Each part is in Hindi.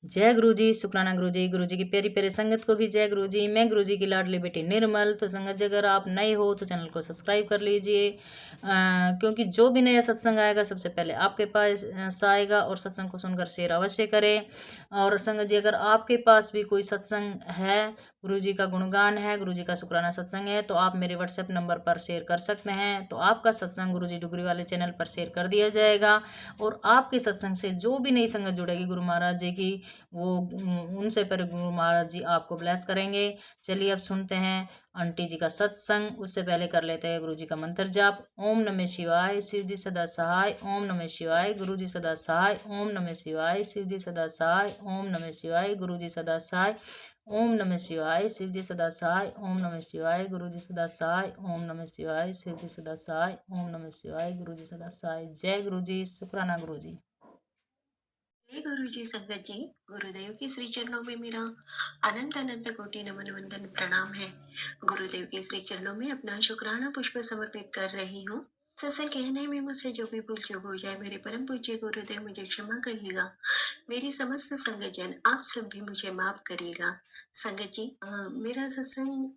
जय गुरु जी, शुक्राना गुरु जी की प्यारी प्यारी संगत को भी जय गुरु जी। मैं गुरु जी की लाडली बेटी निर्मल। तो संगत जी, अगर आप नए हो तो चैनल को सब्सक्राइब कर लीजिए, क्योंकि जो भी नया सत्संग आएगा सबसे पहले आपके पास आएगा। और सत्संग को सुनकर शेयर अवश्य करें। और संगत जी, अगर आपके पास भी कोई सत्संग है, गुरु जी का गुणगान है, गुरु जी का शुक्राना सत्संग है, तो आप मेरे व्हाट्सएप नंबर पर शेयर कर सकते हैं। तो आपका सत्संग गुरु जी डुगरी वाले चैनल पर शेयर कर दिया जाएगा। और आपके सत्संग से जो भी नई संगत जुड़ेगी गुरु महाराज जी की, वो उनसे पर गुरु महाराज जी आपको ब्लेस करेंगे। चलिए अब सुनते हैं आंटी जी का सत्संग। उससे पहले कर लेते हैं गुरु जी का मंत्र जाप। ओम नमः शिवाय, शिव जी सदा सहाय। ओम नमः शिवाय, गुरु जी सदा सहाय। ओम नमः शिवाय, शिव जी सदा सहाय। ओम नमः शिवाय, गुरु जी सदा सहाय। ओम नमः शिवाय, शिव जी सदा सहाय। ओम नमः शिवाय, गुरु जी सदा सहाय। ओम नमः शिवाय, शिव जी सदा सहाय। ओम नमः शिवाय, गुरु जी सदा सहाय। जय गुरु जी, शुक्राना गुरु जी। जय गुरु जी। संगत जी, गुरुदेव के श्री चरणों में मेरा अनंत अनंत कोटि नमन वंदन प्रणाम है। गुरुदेव के श्री चरणों में अपना शुक्राना पुष्प समर्पित कर रही हूँ। सत्संग कहने में मुझसे जो भी भूल चूक हो जाए, मेरे परम पूज्य गुरुदेव मुझे क्षमा करिएगा। मेरी समस्त संगत जन आप सब भी मुझे माफ करिएगा। संगत जी, मेरा सत्संग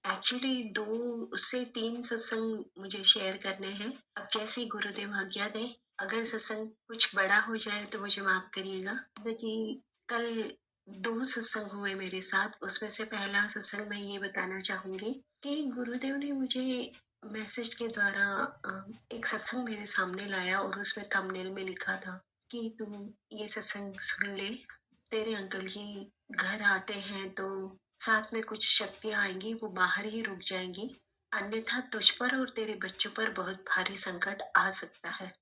एक्चुअली 2 से 3 सत्संग मुझे शेयर करने हैं। अब जैसी गुरुदेव आज्ञा दे। अगर सत्संग कुछ बड़ा हो जाए तो मुझे माफ करिएगा। जी, कल 2 सत्संग हुए मेरे साथ। उसमें से पहला सत्संग मैं ये बताना चाहूंगी कि गुरुदेव ने मुझे मैसेज के द्वारा एक सत्संग मेरे सामने लाया और उसमें थंबनेल में लिखा था कि तू ये सत्संग सुन ले। तेरे अंकल जी घर आते हैं तो साथ में कुछ शक्तियां आएंगी, वो बाहर ही रुक जाएंगी, अन्यथा तुझ पर और तेरे बच्चों पर बहुत भारी संकट आ सकता है।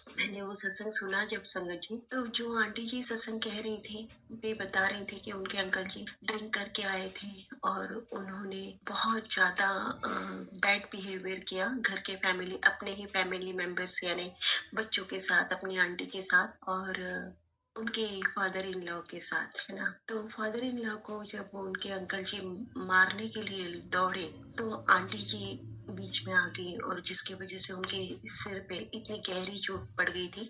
मैंने वो सत्संग सुना जब संगत जी, तो जो आंटी जी सत्संग कह रही थी, वे बता रही थी कि उनके अंकल जी ड्रिंक करके आए थे और उन्होंने बहुत ज्यादा बैड बिहेवियर किया घर के फैमिली, अपने ही फैमिली मेंबर्स यानी बच्चों के साथ, अपनी आंटी के साथ और उनके फादर इन लॉ के साथ, है ना। तो फादर इन लॉ को जब वो उनके अंकल जी मारने के लिए दौड़े तो आंटी जी बीच में आ गई और जिसकी वजह से उनके सिर पे इतनी गहरी चोट पड़ गई थी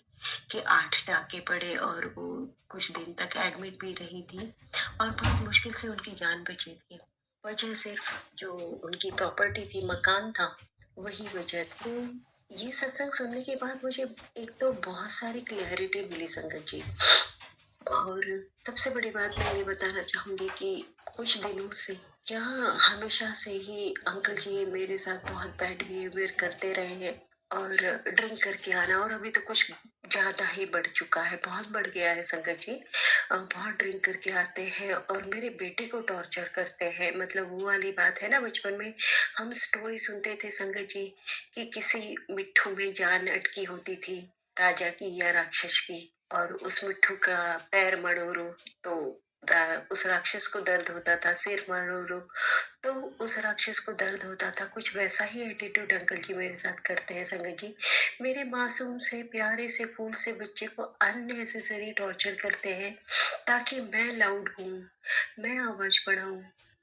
कि 8 टाँके पड़े और वो कुछ दिन तक एडमिट भी रही थी और बहुत मुश्किल से उनकी जान बची थी। वजह सिर्फ जो उनकी प्रॉपर्टी थी, मकान था, वही वजह थी। ये सत्संग सुनने के बाद मुझे एक तो बहुत सारी क्लैरिटी मिली संगत जी। और सबसे बड़ी बात मैं ये बताना चाहूंगी कि कुछ दिनों से क्या हमेशा से ही अंकल जी मेरे साथ बहुत बैड बिहेवियर करते रहे हैं और ड्रिंक करके आना, और अभी तो कुछ ज्यादा ही बढ़ चुका है, बहुत बढ़ गया है संगत जी। बहुत ड्रिंक करके आते हैं और मेरे बेटे को टॉर्चर करते हैं। मतलब वो वाली बात है ना, बचपन में हम स्टोरी सुनते थे संगत जी कि किसी मिट्ठू में जान अटकी होती थी, राजा की या राक्षस की, और उस मिट्ठू का पैर मड़ोरो तो उस राक्षस को दर्द होता था, सिर मड़ोरो तो उस राक्षस को दर्द होता था। कुछ वैसा ही एटीट्यूड अंकल जी मेरे साथ करते हैं संगत जी। मेरे मासूम से प्यारे से फूल से बच्चे को अननेसेसरी टॉर्चर करते हैं ताकि मैं लाउड हूँ, मैं आवाज बढ़ाऊं,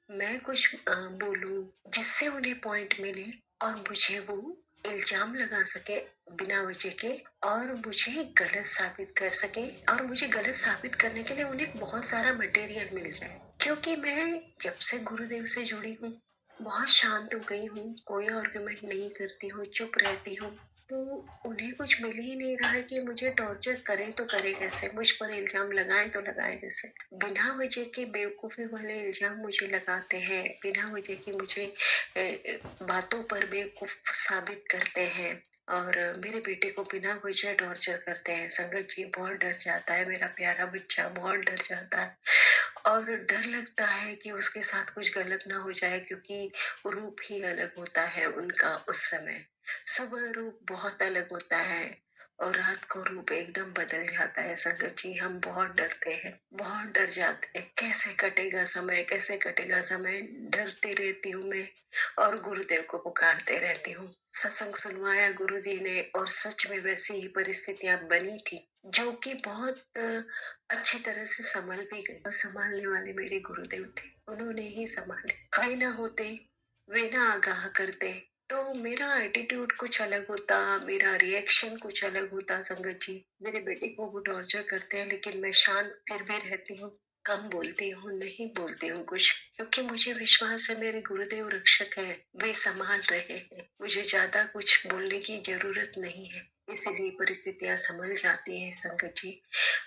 मैं कुछ बोलूं जिससे उन्हें पॉइंट मिले और मुझे वो इल्जाम लगा सके बिना वजह के और मुझे गलत साबित कर सके, और मुझे गलत साबित करने के लिए उन्हें बहुत सारा मटेरियल मिल जाए। क्योंकि मैं जब से गुरुदेव से जुड़ी हूँ बहुत शांत हो गई हूँ, कोई आर्गुमेंट नहीं करती हूँ, चुप रहती हूँ। तो उन्हें कुछ मिल ही नहीं रहा है कि मुझे टॉर्चर करे तो करे कैसे, मुझ पर इल्जाम लगाए तो लगाए कैसे। बिना वजह के बेवकूफी वाले इल्जाम मुझे लगाते हैं, बिना वजह की मुझे बातों पर बेवकूफ साबित करते हैं और मेरे बेटे को बिना वजह टॉर्चर करते हैं। संगत जी बहुत डर जाता है, मेरा प्यारा बच्चा बहुत डर जाता है और डर लगता है कि उसके साथ कुछ गलत ना हो जाए, क्योंकि रूप ही अलग होता है उनका उस समय। सुबह रूप बहुत अलग होता है और रात को रूप एकदम बदल जाता है। संगत जी हम बहुत डरते हैं, बहुत डर जाते हैं, कैसे कटेगा समय, कैसे कटेगा समय, डरती रहती हूँ मैं और गुरुदेव को पुकारते रहती हूँ। सत्संग सुनवाया गुरु जी ने और सच में वैसी ही परिस्थितियां बनी थी जो कि बहुत अच्छी तरह से संभल भी गई, और संभालने वाले मेरे गुरुदेव थे, उन्होंने ही संभाले। वे ना होते, वे ना आगाह करते तो मेरा एटीट्यूड कुछ अलग होता, मेरा रिएक्शन कुछ अलग होता संगत जी। मेरे बेटे को वो टॉर्चर करते हैं लेकिन मैं शांत फिर भी रहती हूँ, कम बोलती हूँ, नहीं बोलती हूँ कुछ, क्योंकि मुझे विश्वास है मेरे गुरुदेव रक्षक है, वे संभाल रहे हैं, मुझे ज्यादा कुछ बोलने की जरूरत नहीं है। इसीलिए परिस्थितियां संभल जाती है संगत जी।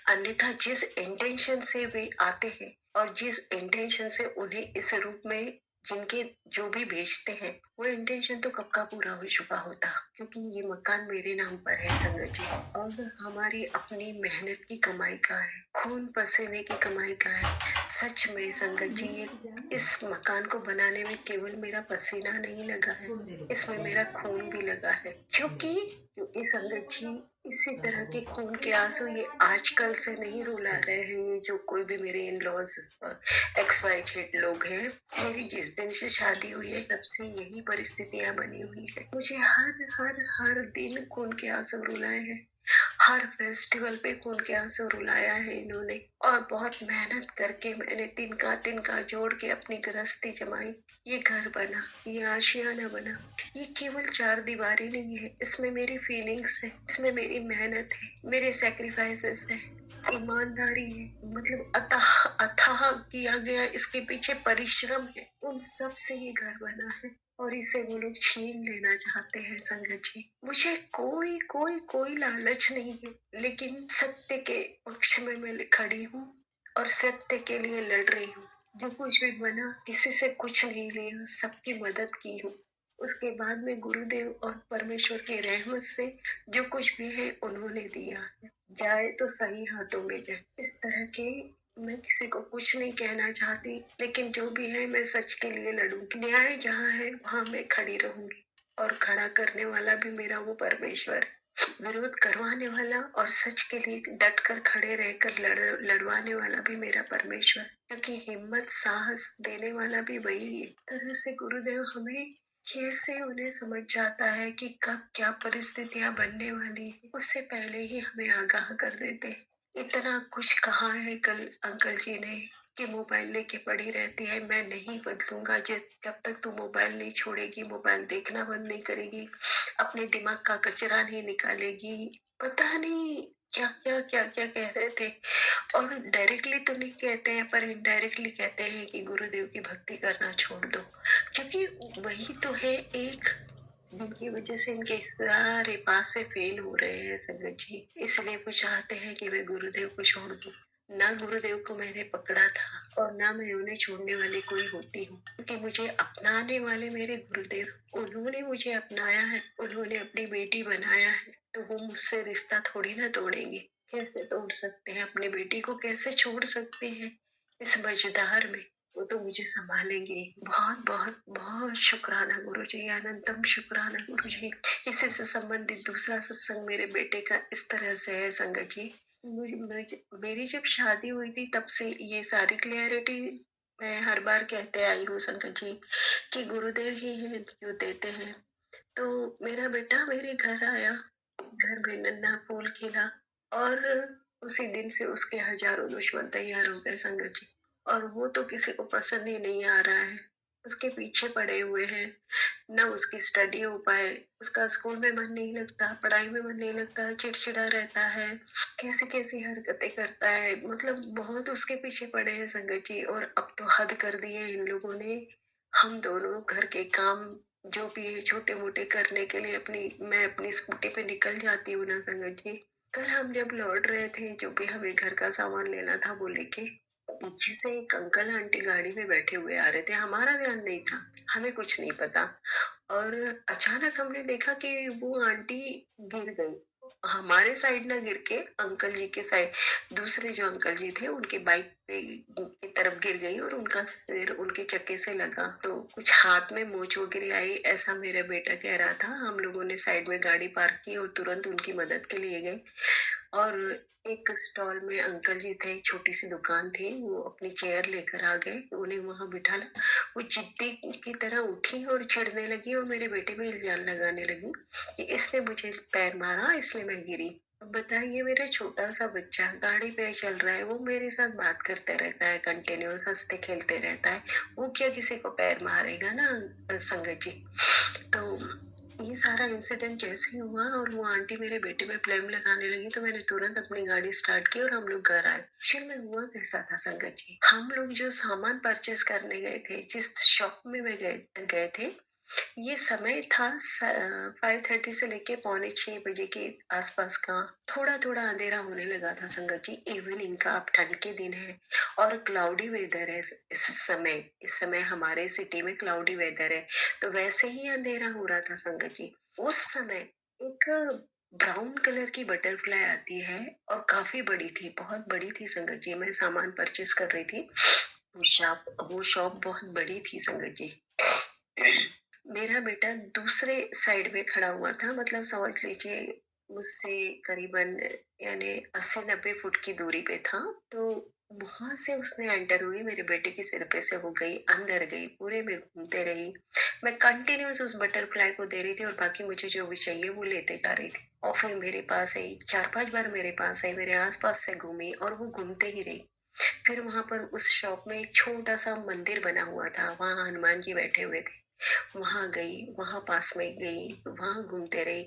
अन्यथा जिस इंटेंशन से वे आते हैं और जिस इंटेंशन से उन्हें इस रूप में जिनके जो भी भेजते हैं, वो इंटेंशन तो कब का पूरा हो चुका होता, क्योंकि ये मकान मेरे नाम पर है संगत जी, और हमारी अपनी मेहनत की कमाई का है, खून पसीने की कमाई का है। सच में संगत जी, ये इस मकान को बनाने में केवल मेरा पसीना नहीं लगा है, इसमें मेरा खून भी लगा है। क्योंकि संगत जी, इसी तरह के खून के आंसू ये आजकल से नहीं रुला रहे हैं, ये जो कोई भी मेरे in laws X Y Z लोग हैं। मेरी जिस दिन से शादी हुई है तब से यही परिस्थितियां बनी हुई है। मुझे हर हर हर दिन खून के आंसू रुलाए हैं, हर फेस्टिवल पे खून के आंसू रुलाया है इन्होंने, और बहुत मेहनत करके मैंने तिनका जोड़ के अपनी गृहस्थी जमाई। ये घर बना, ये आशियाना बना, ये केवल चार दीवारी नहीं है, इसमें मेरी फीलिंग्स है, इसमें मेरी मेहनत है, मेरे सेक्रीफाइसेस है, ईमानदारी है, मतलब अथाह अथाह किया गया इसके पीछे परिश्रम है, उन सब से ये घर बना है, और इसे वो लोग छीन लेना चाहते हैं संगत जी। मुझे कोई कोई कोई लालच नहीं है, लेकिन सत्य के पक्ष में मैं खड़ी हूँ और सत्य के लिए लड़ रही हूँ। जो कुछ भी बना, किसी से कुछ नहीं लिया, सबकी मदद की हूँ। उसके बाद में गुरुदेव और परमेश्वर की रहमत से जो कुछ भी है उन्होंने दिया है, जाए तो सही हाथों में जाए। इस तरह के मैं किसी को कुछ नहीं कहना चाहती, लेकिन जो भी है मैं सच के लिए लड़ूंगी। न्याय जहाँ है वहां मैं खड़ी रहूंगी, और खड़ा करने वाला भी मेरा वो परमेश्वर है। विरोध करवाने वाला और सच के लिए डट कर खड़े रहकर लड़वाने वाला भी मेरा परमेश्वर, क्योंकि हिम्मत साहस देने वाला भी वही है। तरह से गुरुदेव हमें कैसे उन्हें समझ जाता है कि कब क्या परिस्थितियां बनने वाली है, उससे पहले ही हमें आगाह कर देते हैं। इतना कुछ कहा है कल अंकल जी ने कि मोबाइल लेके पड़ी रहती है, मैं नहीं बदलूंगा जब तक तू मोबाइल नहीं छोड़ेगी, मोबाइल देखना बंद नहीं करेगी, अपने दिमाग का कचरा नहीं निकालेगी। पता नहीं क्या क्या क्या क्या कह रहे थे, और डायरेक्टली तो नहीं कहते हैं पर इनडायरेक्टली कहते हैं कि गुरुदेव की भक्ति करना छोड़ दो, क्योंकि वही तो है एक जिनकी वजह से इनके सारे पास से फेल हो रहे हैं संगत जी। इसलिए वो चाहते हैं कि मैं गुरुदेव को छोड़ दूं। ना गुरुदेव को मैंने पकड़ा था और ना मैं उन्हें छोड़ने वाली कोई होती हूँ, क्योंकि मुझे अपनाने वाले मेरे गुरुदेव, उन्होंने मुझे अपनाया है, उन्होंने अपनी बेटी बनाया है, तो वो मुझसे रिश्ता थोड़ी ना तोड़ेंगे। कैसे तोड़ सकते हैं, अपने बेटी को कैसे छोड़ सकते हैं इस मझधार में। वो तो मुझे संभालेंगे। बहुत बहुत बहुत शुक्राना गुरु जी, अनंतम शुक्राना गुरु जी। इसी से संबंधित दूसरा सत्संग मेरे बेटे का इस तरह से है संगत जी। मेरी जब शादी हुई थी तब से ये सारी क्लियरिटी मैं हर बार कहते आई हूँ संगत जी, कि गुरुदेव ही है जो देते हैं। तो मेरा बेटा मेरे घर आया, घर में नन्हा फूल खिला, और उसी दिन से उसके हजारों दुश्मन तैयार हो गए संगत जी, और वो तो किसी को पसंद ही नहीं आ रहा है, उसके पीछे पड़े हुए हैं, न उसकी स्टडी हो पाए, उसका स्कूल में मन नहीं लगता, पढ़ाई में मन नहीं लगता, चिड़चिड़ा रहता है, कैसी कैसी हरकतें करता है, मतलब बहुत उसके पीछे पड़े हैं संगत जी। और अब तो हद कर दी है इन लोगों ने। हम दोनों घर के काम जो भी है छोटे मोटे करने के लिए मैं अपनी स्कूटी पे निकल जाती हूँ ना संगत जी। कल हम जब लौट रहे थे, जो भी हमें घर का सामान लेना था वो लेके, पीछे से एक अंकल आंटी गाड़ी में बैठे हुए आ रहे थे, हमारा ध्यान नहीं था, हमें कुछ नहीं पता, और अचानक हमने देखा कि वो आंटी गिर गई, हमारे साइड ना गिर के अंकल जी के साइड, दूसरे जो अंकल जी थे उनके बाइक पे की तरफ गिर गई, और उनका सिर उनके चक्के से लगा, तो कुछ हाथ में मोच वगैरह आई, ऐसा मेरा बेटा कह रहा था। हम लोगों ने साइड में गाड़ी पार्क की और तुरंत उनकी मदद के लिए गए, और एक स्टॉल में अंकल जी थे, छोटी सी दुकान थी, वो अपनी चेयर लेकर आ गए, उन्हें वहां बिठाला। वो जिद्दी की तरह उठी और चिढ़ने लगी, और मेरे बेटे पे इल्जाम लगाने लगी कि इसने मुझे पैर मारा इसलिए मैं गिरी। अब बताइए, मेरा छोटा सा बच्चा गाड़ी पे चल रहा है, वो मेरे साथ बात करते रहता है, कंटिन्यूअस हंसते खेलते रहता है, वो क्या किसी को पैर मारेगा ना संगत जी। तो ये सारा इंसिडेंट जैसे ही हुआ और वो आंटी मेरे बेटे पे ब्लेम लगाने लगी, तो मैंने तुरंत अपनी गाड़ी स्टार्ट की और हम लोग घर आए। एक्चुअल में हुआ कैसा था संगत जी, हम लोग जो सामान परचेस करने गए थे, जिस शॉप में मैं गए गए थे, ये समय था 5:30 से लेके पौने 6 बजे के आसपास का। थोड़ा थोड़ा अंधेरा होने लगा था संगत जी, इवनिंग का। अब ठंड के दिन है और क्लाउडी वेदर है। इस समय हमारे सिटी में क्लाउडी वेदर है, तो वैसे ही अंधेरा हो रहा था संगत जी। उस समय एक ब्राउन कलर की बटरफ्लाई आती है और काफी बड़ी थी, बहुत बड़ी थी संगत जी। मैं सामान परचेस कर रही थी, वो शॉप बहुत बड़ी थी संगत जी। मेरा बेटा दूसरे साइड में खड़ा हुआ था, मतलब समझ लीजिए मुझसे करीबन यानी 80-90 फुट की दूरी पे था। तो वहां से उसने एंटर हुई, मेरे बेटे के सिर पे से हो गई, अंदर गई, पूरे में घूमते रही। मैं कंटिन्यूस उस बटरफ्लाई को दे रही थी और बाकी मुझे जो भी चाहिए वो लेते जा रही थी। और फिर मेरे पास आई, 4-5 बार मेरे पास आई, मेरे आसपास से घूमी और वो घूमते ही रही। फिर वहां पर उस शॉप में एक छोटा सा मंदिर बना हुआ था, वहां हनुमान जी बैठे हुए थे। वहां गई, वहां पास में गई, वहां घूमते रही।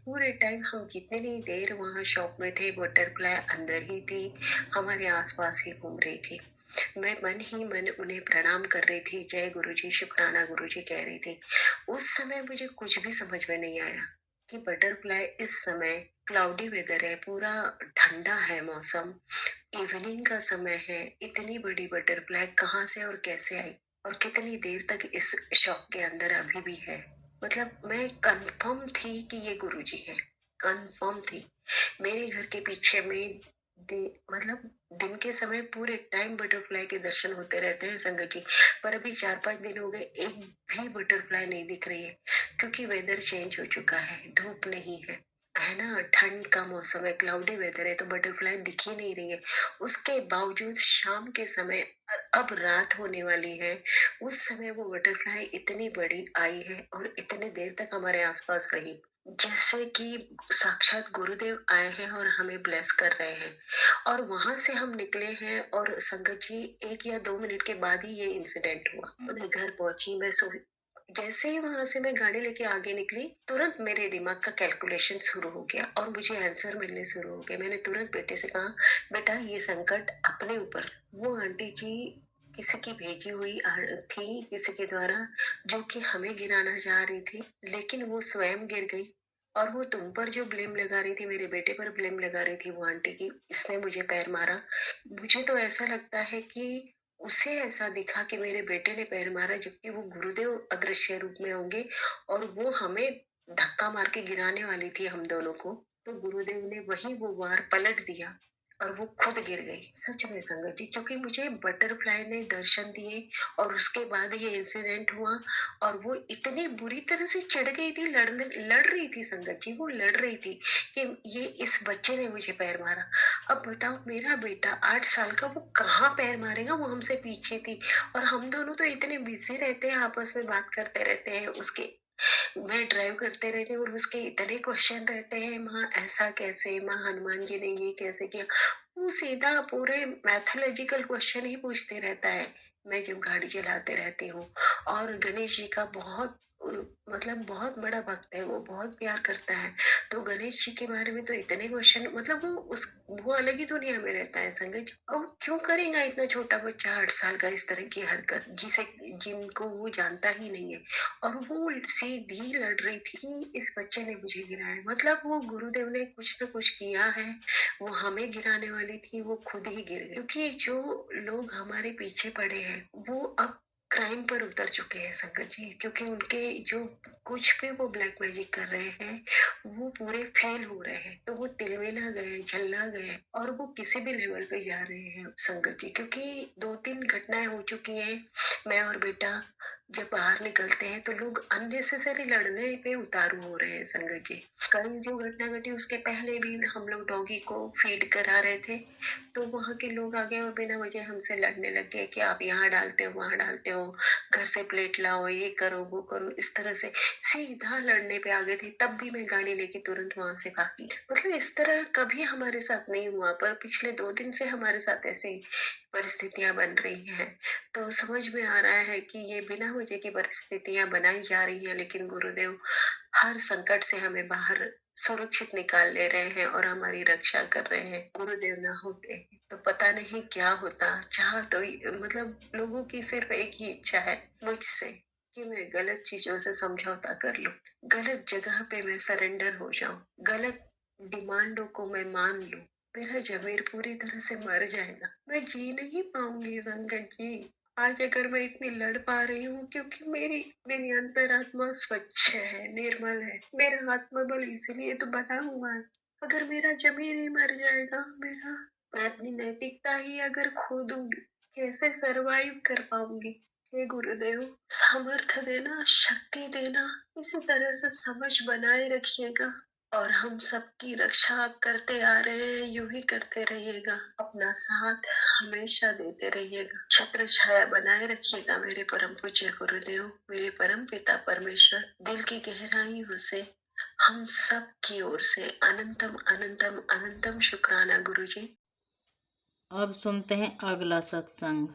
पूरे टाइम हम जितनी देर वहां शॉप में थे, बटरफ्लाई अंदर ही थी, हमारे आसपास ही घूम रही थी। मैं मन ही मन उन्हें प्रणाम कर रही थी, जय गुरु जी, शुक्राना गुरु जी कह रही थी। उस समय मुझे कुछ भी समझ में नहीं आया कि बटरफ्लाई इस समय, क्लाउडी वेदर है, पूरा ठंडा है मौसम, इवनिंग का समय है, इतनी बड़ी बटरफ्लाई कहाँ से और कैसे आई और कितनी देर तक इस शॉप के अंदर अभी भी है। मतलब मैं कंफर्म थी कि ये गुरुजी है, कंफर्म थी। मेरे घर के पीछे में मतलब दिन के समय पूरे टाइम बटरफ्लाई के दर्शन होते रहते हैं संगत जी, पर अभी 4-5 दिन हो गए, एक भी बटरफ्लाई नहीं दिख रही है, क्योंकि वेदर चेंज हो चुका है, धूप नहीं है ना, ठंड का मौसम है, क्लाउडी वेदर है, तो बटरफ्लाई दिख ही नहीं रही है। उसके बावजूद शाम के समय, अब रात होने वाली है, उस समय वो बटरफ्लाई इतनी बड़ी आई है और इतने देर तक हमारे आसपास रही, जैसे कि साक्षात गुरुदेव आए हैं और हमें ब्लेस कर रहे हैं। और वहां से हम निकले हैं और संगत जी 1 या 2 मिनट के बाद ही ये इंसिडेंट हुआ। मैं घर पहुंची, मैं सो जैसे ही वहां से मैं गाड़ी लेके आगे निकली, तुरंत मेरे दिमाग का कैलकुलेशन शुरू हो गया और मुझे आंसर मिलने शुरू हो गए। मैंने तुरंत बेटे से कहा, बेटा ये संकट अपने ऊपर, वो आंटी जी किसी की भेजी हुई थी, किसी के द्वारा, जो कि हमें गिराना चाह रही थी, लेकिन वो स्वयं गिर गई। और वो तुम पर जो ब्लेम लगा रही थी, मेरे बेटे पर ब्लेम लगा रही थी वो आंटी की, इसने मुझे पैर मारा। मुझे तो ऐसा लगता है कि उसे ऐसा दिखा कि मेरे बेटे ने पैर मारा, जबकि वो गुरुदेव अदृश्य रूप में होंगे और वो हमें धक्का मार के गिराने वाली थी हम दोनों को। तो गुरुदेव ने वही वो वार पलट दिया और वो खुद गिर गई। सच में संगत जी, क्योंकि मुझे बटरफ्लाई ने दर्शन दिए और उसके बाद ये इंसिडेंट हुआ और वो इतनी बुरी तरह से चिढ़ गई थी, लड़ रही थी संगत जी, वो लड़ रही थी कि ये इस बच्चे ने मुझे पैर मारा। अब बताओ, मेरा बेटा 8 साल का, वो कहाँ पैर मारेगा, वो हमसे पीछे थी। और हम दोनों तो इतने बिजी रहते हैं, आपस में बात करते रहते हैं, उसके मैं ड्राइव करते रहते हैं और उसके इतने क्वेश्चन रहते हैं, माँ ऐसा कैसे, माँ हनुमान जी ने ये कैसे किया। वो सीधा पूरे मैथोलॉजिकल क्वेश्चन ही पूछते रहता है, मैं जब गाड़ी चलाते रहती हूँ। और गणेश जी का बहुत मतलब बहुत बड़ा भक्त है, वो बहुत प्यार करता है। तो गणेश जी के बारे में तो इतने क्वेश्चन, मतलब वो अलग ही दुनिया में रहता है संगत जी। और क्यों करेगा इतना छोटा बच्चा 8 साल का इस तरह की हरकत, जिनको वो जानता ही नहीं है। और वो सीधी लड़ रही थी कि इस बच्चे ने मुझे गिराया, मतलब वो गुरुदेव ने कुछ न कुछ किया है, वो हमें गिराने वाली थी, वो खुद ही गिर गई। क्योंकि जो लोग हमारे पीछे पड़े हैं, वो अब क्राइम पर उतर चुके हैं संगत जी, क्योंकि उनके जो कुछ भी वो ब्लैक मैजिक कर रहे हैं, वो पूरे फेल हो रहे हैं। तो वो तिलमिला गए, झल्ला गए और वो किसी भी लेवल पे जा रहे हैं संगत जी, क्योंकि 2-3 घटनाएं हो चुकी हैं। मैं और बेटा जब बाहर निकलते हैं तो लोग अननेसेसरी लड़ने पे उतारू हो रहे हैं संगत जी। कल जो घटना घटी उसके पहले भी हम लोग डॉगी को फीड करा रहे थे, तो वहां के लोग आ गए और बिना वजह हमसे लड़ने लग गए कि आप यहाँ डालते हो, वहां डालते हो, घर से प्लेट लाओ, ये करो वो करो, इस तरह से सीधा लड़ने पे आ गए थे। तब भी मैं गाड़ी लेके तुरंत वहां से भागी। मतलब इस तरह कभी हमारे साथ नहीं हुआ, पर पिछले 2 दिन से हमारे साथ ऐसे परिस्थितियां बन रही हैं। तो समझ में आ रहा है कि ये बिना वजह की परिस्थितियां बनाई जा रही हैं, लेकिन गुरुदेव हर संकट से हमें बाहर सुरक्षित निकाल ले रहे हैं और हमारी रक्षा कर रहे हैं। गुरुदेव ना होते तो पता नहीं क्या होता। चाह तो मतलब लोगों की सिर्फ एक ही इच्छा है मुझसे कि मैं गलत चीजों से समझौता कर लूं, गलत जगह पे मैं सरेंडर हो जाऊं, गलत डिमांडों को मैं मान लूं। मेरा जमीर पूरी तरह से मर जाएगा, मैं जी नहीं पाऊंगी संगत जी। आज अगर मैं इतनी लड़ पा रही हूँ क्योंकि मेरी अंतरात्मा स्वच्छ है, निर्मल है। मेरा आत्मबल इसलिए तो बना हुआ है। अगर मेरा जमीर ही मर जाएगा, मैं अपनी नैतिकता ही अगर खो दूंगी, कैसे सरवाइव कर पाऊंगी। हे गुरुदेव, सामर्थ्य देना, शक्ति देना, इसी तरह से समझ बनाए रखिएगा और हम सबकी रक्षा आप करते आ रहे हैं, यूं ही करते रहिएगा। अपना साथ हमेशा देते रहिएगा, छत्र छाया बनाए रखिएगा मेरे परम पूज्य गुरुदेव, मेरे परम पिता परमेश्वर। दिल की गहराइयों से हम सब की ओर से अनंतम अनंतम अनंतम शुक्राना गुरुजी। अब सुनते हैं अगला सत्संग।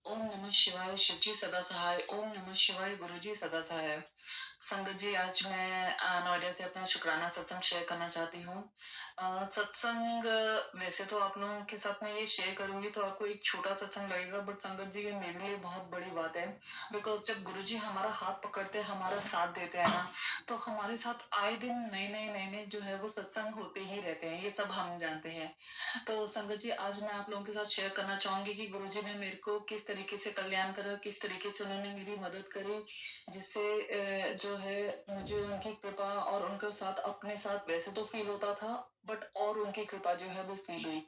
ओम नमः शिवाय, शिवजी सदा सहाय। ओम नमः शिवाय, गुरुजी सदा सहाय। संगत जी, आज मैं नोएडा से अपना शुक्राना सत्संग शेयर करना चाहती हूँ। सत्संग वैसे तो आप लोगों के साथ में ये शेयर करूंगी तो आपको एक छोटा सत्संग लगेगा, बट संगत जी ये मेरे लिए बहुत बड़ी बात है। बिकॉज जब गुरुजी हमारा हाथ पकड़ते हैं, हमारा साथ देते हैं ना, तो हमारे साथ आए दिन नए नए जो है वो सत्संग होते ही रहते हैं, ये सब हम जानते हैं। तो संगत जी, आज मैं आप लोगों के साथ शेयर करना चाहूंगी कि गुरुजी ने मेरे को किस तरीके से कल्याण करा, किस तरीके से उन्होंने मेरी मदद करी, जिससे जो है मुझे उनकी कृपा और उनका साथ अपने साथ वैसे तो फील होता था, बट और उनकी कृपा जो है वो फील हुई।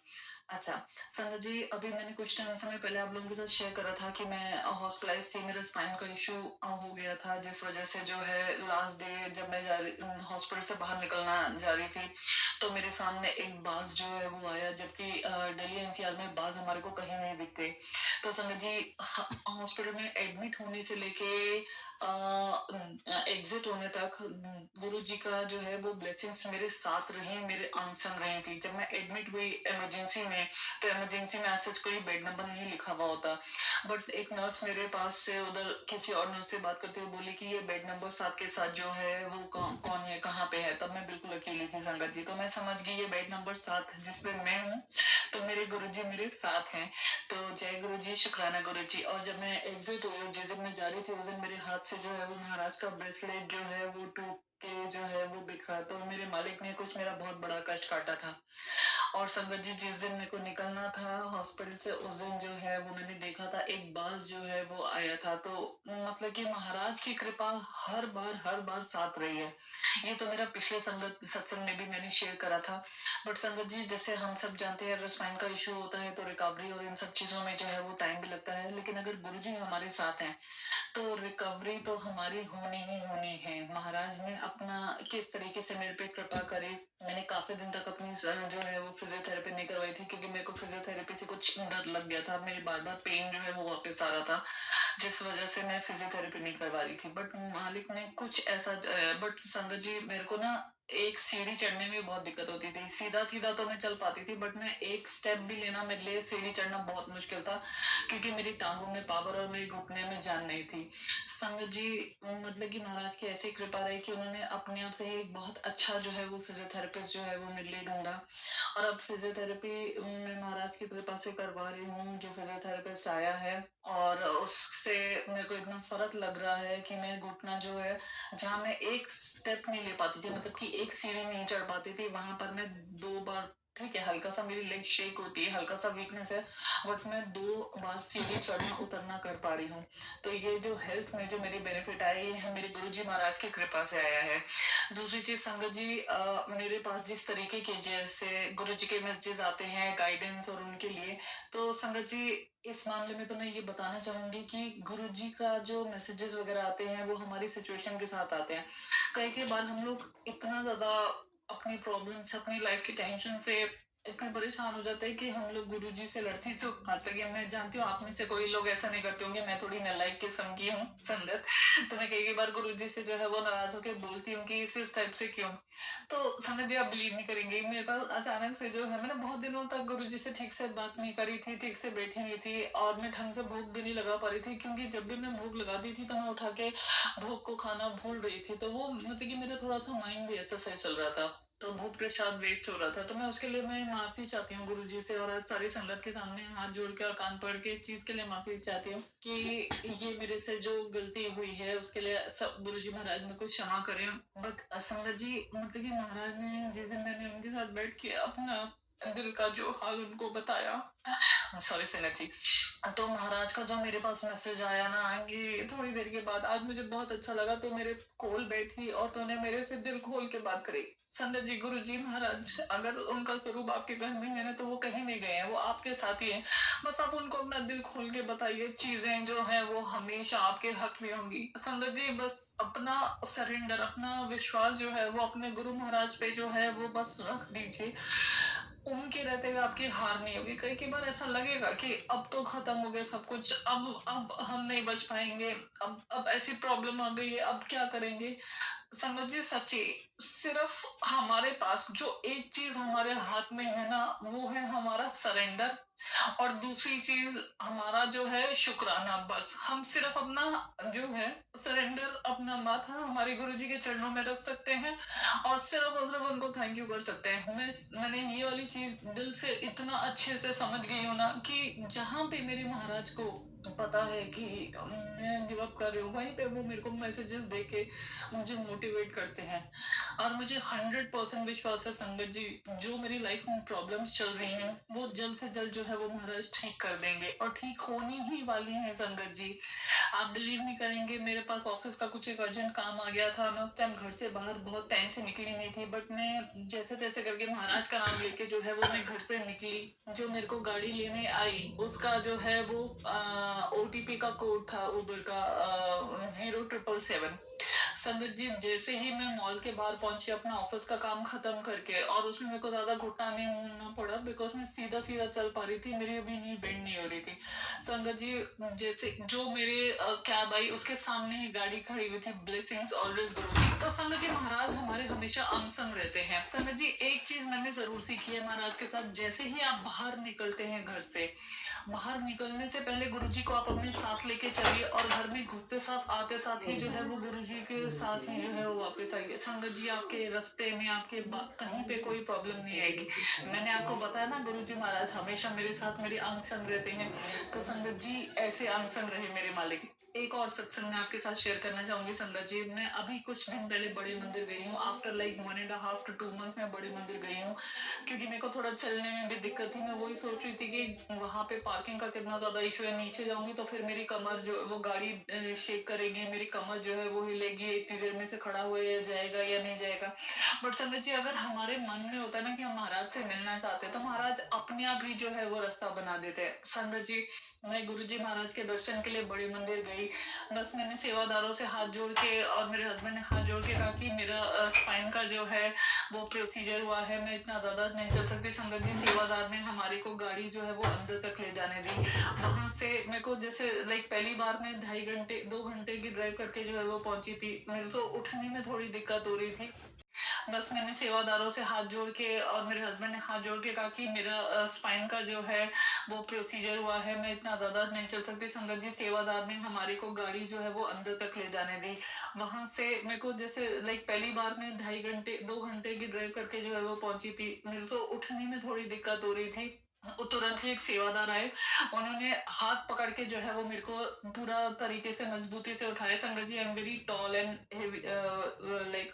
अच्छा संगत जी, अभी मैंने कुछ टाइम समय पहले आप लोगों के साथ शेयर करा था कि मैं हॉस्पिटलाइज थी, मेरा स्पाइन का इशू हो गया था, जिस वजह से जो है लास्ट डे जब मैं हॉस्पिटल से बाहर निकलना जा रही थी, तो मेरे सामने एक बाज जो है वो आया, जबकि दिल्ली एनसीआर में बाज हमारे को कहीं नहीं दिखते। तो संगत जी, हॉस्पिटल में एडमिट होने से लेके एग्जिट होने तक गुरु जी का जो है वो ब्लेसिंग्स मेरे साथ रही, मेरे अंग संग रही थी। जब मैं एडमिट हुई इमरजेंसी में, तो इमरजेंसी में ऐसा कोई बेड नंबर नहीं लिखा हुआ होता, बट एक नर्स मेरे पास से उधर किसी और नर्स से बात करते हुए बोली कि ये बेड नंबर आपके साथ जो है वो कौन है, कहाँ पे है। तब मैं बिल्कुल अकेली थी संगत जी, तो मैं समझ गई ये बेड नंबर 7 जिसपे मैं हूँ, तो मेरे गुरुजी मेरे साथ हैं। तो जय गुरुजी, शुक्राना गुरुजी। और जब मैं एग्जिट हुई, जिस दिन मैं जा रही थी, उस दिन मेरे हाथ से जो है वो महाराज का ब्रेसलेट जो है वो टूट के जो है वो बिखरा। तो मेरे मालिक ने कुछ मेरा बहुत बड़ा कष्ट काटा था। और संगत जी, जिस दिन मेरे को निकलना था हॉस्पिटल से, उस दिन जो है वो मैंने देखा था एक बास जो है वो आया था। तो मतलब कि महाराज की कृपा हर बार साथ रही है। ये तो मेरा पिछले संगत सत्संग में भी मैंने शेयर करा था। बट संगत जी, जैसे हम सब जानते हैं, अगर स्पाइन का इशू होता है तो रिकवरी और इन सब चीजों में जो है वो टाइम भी लगता है, लेकिन अगर गुरुजी हमारे साथ हैं तो रिकवरी तो हमारी होनी ही होनी है। महाराज ने अपना किस तरीके से मेरे पे कृपा करी। मैंने काफी दिन तक अपनी जो है वो फिजियोथेरेपी नहीं करवाई थी, क्योंकि मेरे को फिजियोथेरेपी से कुछ डर लग गया था, मेरी बार बार पेन जो है वो वापस आ रहा था, जिस वजह से मैं फिजियोथेरेपी नहीं करवा रही थी। बट मालिक ने कुछ ऐसा बट संगत जी, मेरे को ना एक सीढ़ी चढ़ने में बहुत दिक्कत होती थी। सीधा सीधा तो मैं चल पाती थी, बट मैं एक स्टेप भी लेना मेरे लिए सीढ़ी चढ़ना बहुत मुश्किल था, क्योंकि मेरी टांगों में पावर और मेरी घुटने में जान नहीं थी। संगत जी, मतलब कि महाराज की ऐसी कृपा रही कि उन्होंने अपने आप से ही एक बहुत अच्छा जो है वो फिजियोथेरेपिस्ट जो है वो मेरे लिए ढूंढा। और अब फिजियोथेरेपी मैं महाराज की कृपा से करवा रही हूँ। जो फिजियोथेरेपिस्ट आया है, और उससे मेरे को इतना फर्क लग रहा है कि मैं घुटना जो है, जहाँ मैं एक स्टेप नहीं ले पाती थी, मतलब कि एक सीढ़ी नहीं चढ़ पाती थी, वहां पर मैं 2 बार, ठीक है हल्का सा मेरी लेग शेक होती है, हल्का सा वीकनेस है, बट मैं 2 बार सीढ़ी चढ़ना उतरना कर पा रही हूँ। तो ये जो हेल्थ में जो मेरी बेनिफिट आए, ये है मेरे गुरुजी महाराज की कृपा से आया है। दूसरी चीज संगत जी, मेरे पास जिस तरीके के जैसे गुरुजी के मैसेजेस आते हैं गाइडेंस और उनके लिए, तो संगत जी इस मामले में तो मैं ये बताना चाहूंगी कि गुरुजी का जो मैसेजेस वगैरह आते हैं वो हमारी सिचुएशन के साथ आते हैं। कई कई बार हम लोग इतना ज्यादा अपनी प्रॉब्लम्स, अपनी लाइफ की टेंशन से इतने परेशान हो जाते हैं कि हम लोग गुरुजी से लड़ती तो मतलब कि मैं जानती हूँ आप में से कोई लोग ऐसा नहीं करते होंगे, मैं थोड़ी नालायक किस्म की हूँ संगत। तो मैं कई बार गुरुजी से जो है वो नाराज होकर बोलती हूँ कि इस टाइप से क्यों। तो संगत जी आप बिलीव नहीं करेंगे, मेरे पास अचानक से जो है मैंने बहुत दिनों तक गुरुजी से ठीक से बात नहीं करी थी, ठीक से बैठी नहीं थी और मैं ढंग से भूख भी नहीं लगा पा रही थी, क्योंकि जब भी मैं भूख लगाती थी तो मैं उठा के भूख को खाना भूल रही थी। तो वो मतलब कि मेरा थोड़ा सा माइंड भी ऐसा सही चल रहा था, तो भूख प्रसाद वेस्ट हो रहा था। तो मैं उसके लिए मैं माफी चाहती हूँ गुरुजी से, और आज सारी संगत के सामने हाथ जोड़ के और कान पकड़ के इस चीज के लिए माफी चाहती हूँ कि ये मेरे से जो गलती हुई है उसके लिए सब गुरुजी महाराज मेरे को क्षमा करें। बट संगत जी मतलब कि महाराज ने जिस दिन मैंने उनके साथ बैठ के अपना दिल का जो हाल उनको बताया, सॉरी संगत जी, तो महाराज का जो मेरे पास मैसेज आया ना कि थोड़ी देर के बाद, आज मुझे बहुत अच्छा लगा। तो मेरे कोल बैठी और तूने मेरे से दिल खोल के बात करी। संगत जी गुरु जी महाराज अगर उनका स्वरूप आपके घर में है ना तो वो कहीं नहीं गए हैं, वो आपके साथ ही हैं। बस आप उनको अपना दिल खोल के बताइए, चीजें जो है वो हमेशा आपके हक में होंगी। संगत जी बस अपना सरेंडर, अपना विश्वास जो है वो अपने गुरु महाराज पे जो है वो बस रख दीजिए। उनके रहते हुए आपकी हार नहीं होगी। कई बार ऐसा लगेगा कि अब तो खत्म हो गया सब कुछ, अब हम नहीं बच पाएंगे, अब ऐसी प्रॉब्लम आ गई है, अब क्या करेंगे। संगत जी सच्ची, सिर्फ हमारे पास जो एक चीज हमारे हाथ में है ना वो है हमारा सरेंडर, और दूसरी चीज हमारा जो है शुक्राना। बस हम सिर्फ अपना जो है सरेंडर, अपना माथा हमारे गुरु जी के चरणों में रख सकते हैं और सिर्फ और सिर्फ उनको थैंक यू कर सकते हैं। मैंने ये वाली चीज दिल से इतना अच्छे से समझ गई हूँ ना कि जहां पे मेरे महाराज को पता है कि मैं गिव अप कर रही हूँ, वहीं पे वो मेरे को मैसेजेस देके मुझे मोटिवेट करते हैं। और मुझे 100% विश्वास है संगत जी, जो मेरी लाइफ में प्रॉब्लम्स चल रही हैं वो जल्द से जल्द जो है वो महाराज ठीक कर देंगे, और ठीक होनी ही वाली है संगत जी। आप बिलीव नहीं करेंगे, मेरे पास ऑफिस का कुछ एक अर्जेंट काम आ गया था। मैं उस टाइम घर से बाहर बहुत टाइम से निकली नहीं थी, बट मैं जैसे तैसे करके महाराज का नाम लेके जो है वो मैं घर से निकली। जो मेरे को गाड़ी लेने आई उसका जो है वो OTP का कोड था उबर का 0777। संगत जी जैसे ही मैं मॉल के बाहर पहुंची अपना ऑफिस का काम खत्म करके, और उसमें मेरे को ज्यादा घुटना नहीं मुड़ना पड़ा बिकॉज मैं सीधा सीधा चल पा रही थी, मेरी अभी नी बेंड नहीं हो रही थी। संगत जी जैसे जो मेरे कैब आई उसके सामने ही गाड़ी खड़ी हुई थी, ब्लेसिंग्स ऑलवेज गुरु जी। तो संगत जी महाराज हमारे हमेशा अनसंग रहते हैं। संगत जी एक चीज मैंने जरूर सीखी है महाराज के साथ, जैसे ही आप बाहर निकलते हैं घर से, बाहर निकलने से पहले गुरुजी को आप अपने साथ लेके चलिए, और घर में घुसते साथ आते साथ ही जो है वो गुरुजी के साथ ही जो है वो वापस आइए। संगत जी आपके रास्ते में आपके कहीं पे कोई प्रॉब्लम नहीं आएगी। मैंने आपको बताया ना गुरुजी महाराज हमेशा मेरे साथ मेरे अंग संग रहते हैं, तो संगत जी ऐसे अंग संग रहे मेरे मालिक। एक और सत्संग मैं आपके साथ शेयर करना चाहूंगी संगत जी। मैं अभी कुछ दिन पहले बड़े मंदिर गई हूँ, आफ्टर लाइक 1.5 to 2 months मैं बड़े मंदिर गई हूँ, क्योंकि मेरे को थोड़ा चलने में भी दिक्कत थी। मैं वही सोच रही थी कि वहां पे पार्किंग का कितना ज्यादा इशू है, नीचे जाऊंगी तो फिर मेरी कमर जो वो गाड़ी शेक करेगी, मेरी कमर जो है वो हिलेगी, इतनी देर में से खड़ा हुआ जाएगा या नहीं जाएगा। बट संगत जी अगर हमारे मन में होता है ना कि हम महाराज से मिलना चाहते हैं तो महाराज अपने आप ही जो है वो रास्ता बना देते हैं। संगत जी मैं गुरुजी महाराज के दर्शन के लिए बड़े मंदिर गई, बस मैंने सेवादारों से हाथ जोड़ के और मेरे हस्बैंड ने हाथ जोड़ के कहा कि मेरा स्पाइन का जो है वो प्रोसीजर हुआ है, मैं इतना ज्यादा नहीं चल सकती। संगत जी सेवादार ने हमारे को गाड़ी जो है वो अंदर तक ले जाने दी। वहां से मेरे को जैसे लाइक पहली बार मैं 2.5 घंटे की ड्राइव करके जो है वो पहुंची थी, मेरे को उठने में थोड़ी दिक्कत हो रही थी। बस मैंने सेवादारों से हाथ जोड़ के और मेरे हस्बैंड ने हाथ जोड़ के कहा कि मेरा स्पाइन का जो है वो प्रोसीजर हुआ है, मैं इतना ज्यादा नहीं चल सकती। संगत जी सेवादार ने हमारे को गाड़ी जो है वो अंदर तक ले जाने दी। वहां से मेरे को जैसे लाइक पहली बार मैं 2.5 घंटे की ड्राइव करके जो है वो पहुंची थी, मेरे को उठने में थोड़ी दिक्कत हो रही थी। तुरंत ही एक सेवादार आए, उन्होंने हाथ पकड़ के जो है वो मेरे को पूरा तरीके से मजबूती से उठाया। Sangat ji I am very tall and like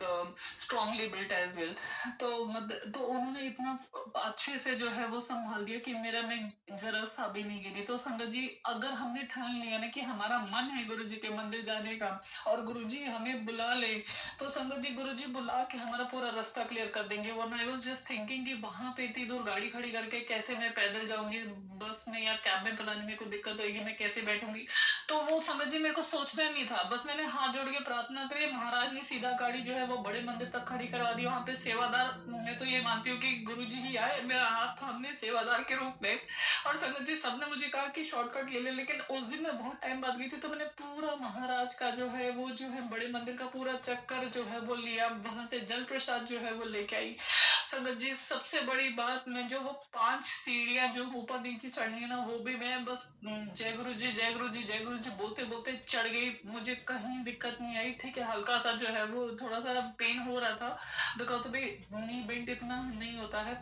strongly built as well, तो उन्होंने इतना अच्छे से जो है वो संभाल दिया कि मेरा मैं जरा सा भी नहीं गिरी। तो संगत जी अगर हमने ठान लिया ना कि हमारा मन है गुरु जी के मंदिर जाने का और गुरु जी हमें बुला ले, तो संगत जी गुरु जी बुला के हमारा पूरा रास्ता क्लियर कर देंगे। वरना आई वाज जस्ट थिंकिंग कि वहां पे इतनी दूर गाड़ी खड़ी करके कैसे मैं पैदल जाऊंगी, बस में या कैब में पता नहीं मेरे को दिक्कत होगी, मैं कैसे बैठूंगी। तो वो समझ जी मेरे को सोचना नहीं था, बस मैंने हाथ जोड़ के प्रार्थना करी, महाराज ने सीधा गाड़ी जो है वो बड़े मंदिर तक खड़ी करवा दी। वहां पे सेवादार, मैं तो ये मानती हूँ कि गुरुजी ही आए मेरा हाथ थामने सेवादार के रूप में। और संगत जी सबने मुझे कहा कि शॉर्टकट ले ले, लेकिन उस दिन मैं बहुत टाइम बाद गई थी, तो मैंने पूरा महाराज का जो है वो जो है बड़े मंदिर का पूरा चक्कर जो है वो लिया, वहां से जल प्रसाद जो है वो लेके आई। संगत जी सबसे बड़ी बात, मैं जो वो 5 सीढ़ियां जो ऊपर नीचे चढ़नी है ना, वो भी मैं बस जय गुरु जी जय गुरु जी जय गुरु जी बोलते बोलते चढ़ गई। मुझे कहीं दिक्कत नहीं आई, ठीक है, हल्का सा जो है वो थोड़ा सा पेन हो रहा था, बिकॉज अभी नी बेंट इतना नहीं होता है।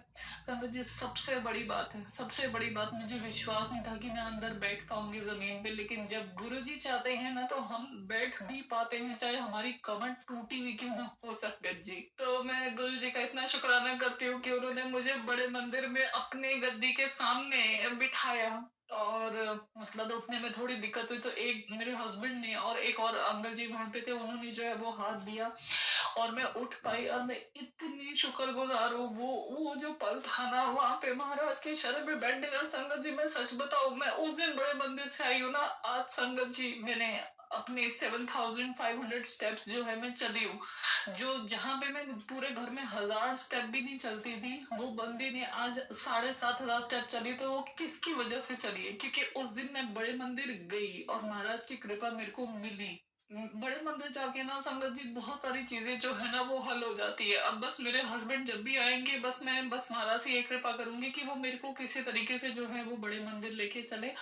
संगत जी सबसे बड़ी बात है, सबसे बड़ी बात, मुझे विश्वास नहीं था कि मैं अंदर बैठ पाऊंगी जमीन पे, लेकिन जब गुरुजी चाहते हैं ना तो हम बैठ भी पाते हैं, चाहे हमारी कमर टूटी हुई क्यों ना हो। संगत जी तो मैं गुरुजी का इतना शुक्राना करती हूँ कि उन्होंने मुझे बड़े मंदिर में अपने गद्दी के सामने बिठाया। और मतलब उठने में थोड़ी दिक्कत हुई, तो एक मेरे हस्बैंड ने और एक और अंकल जी वहां पे थे, उन्होंने जो है वो हाथ दिया और मैं उठ पाई। और मैं इतनी शुक्रगुजार हूँ, वो जो पल था ना वहां पे महाराज के शरण में बैठने का। संगत जी मैं सच बताऊं, मैं उस दिन बड़े मंदिर से आई हूँ ना, आज संगत जी मैंने अपने 7,500 स्टेप्स जो है मैं चली हूँ। जो जहाँ पे मैं पूरे घर में 1000 स्टेप भी नहीं चलती थी, वो बंदी ने आज 7,500 स्टेप चली। तो वो किसकी वजह से चली है? क्योंकि उस दिन मैं बड़े मंदिर गई और महाराज की कृपा मेरे को मिली। बड़े मंदिर जाके ना संगत जी बहुत सारी चीजें जो है ना वो हल हो जाती है। अब बस मेरे हस्बैंड जब भी आएंगे, बस मैं बस महाराज से ये कृपा करूंगी कि वो मेरे को किसी तरीके से जो है वो बड़े मंदिर लेके चले।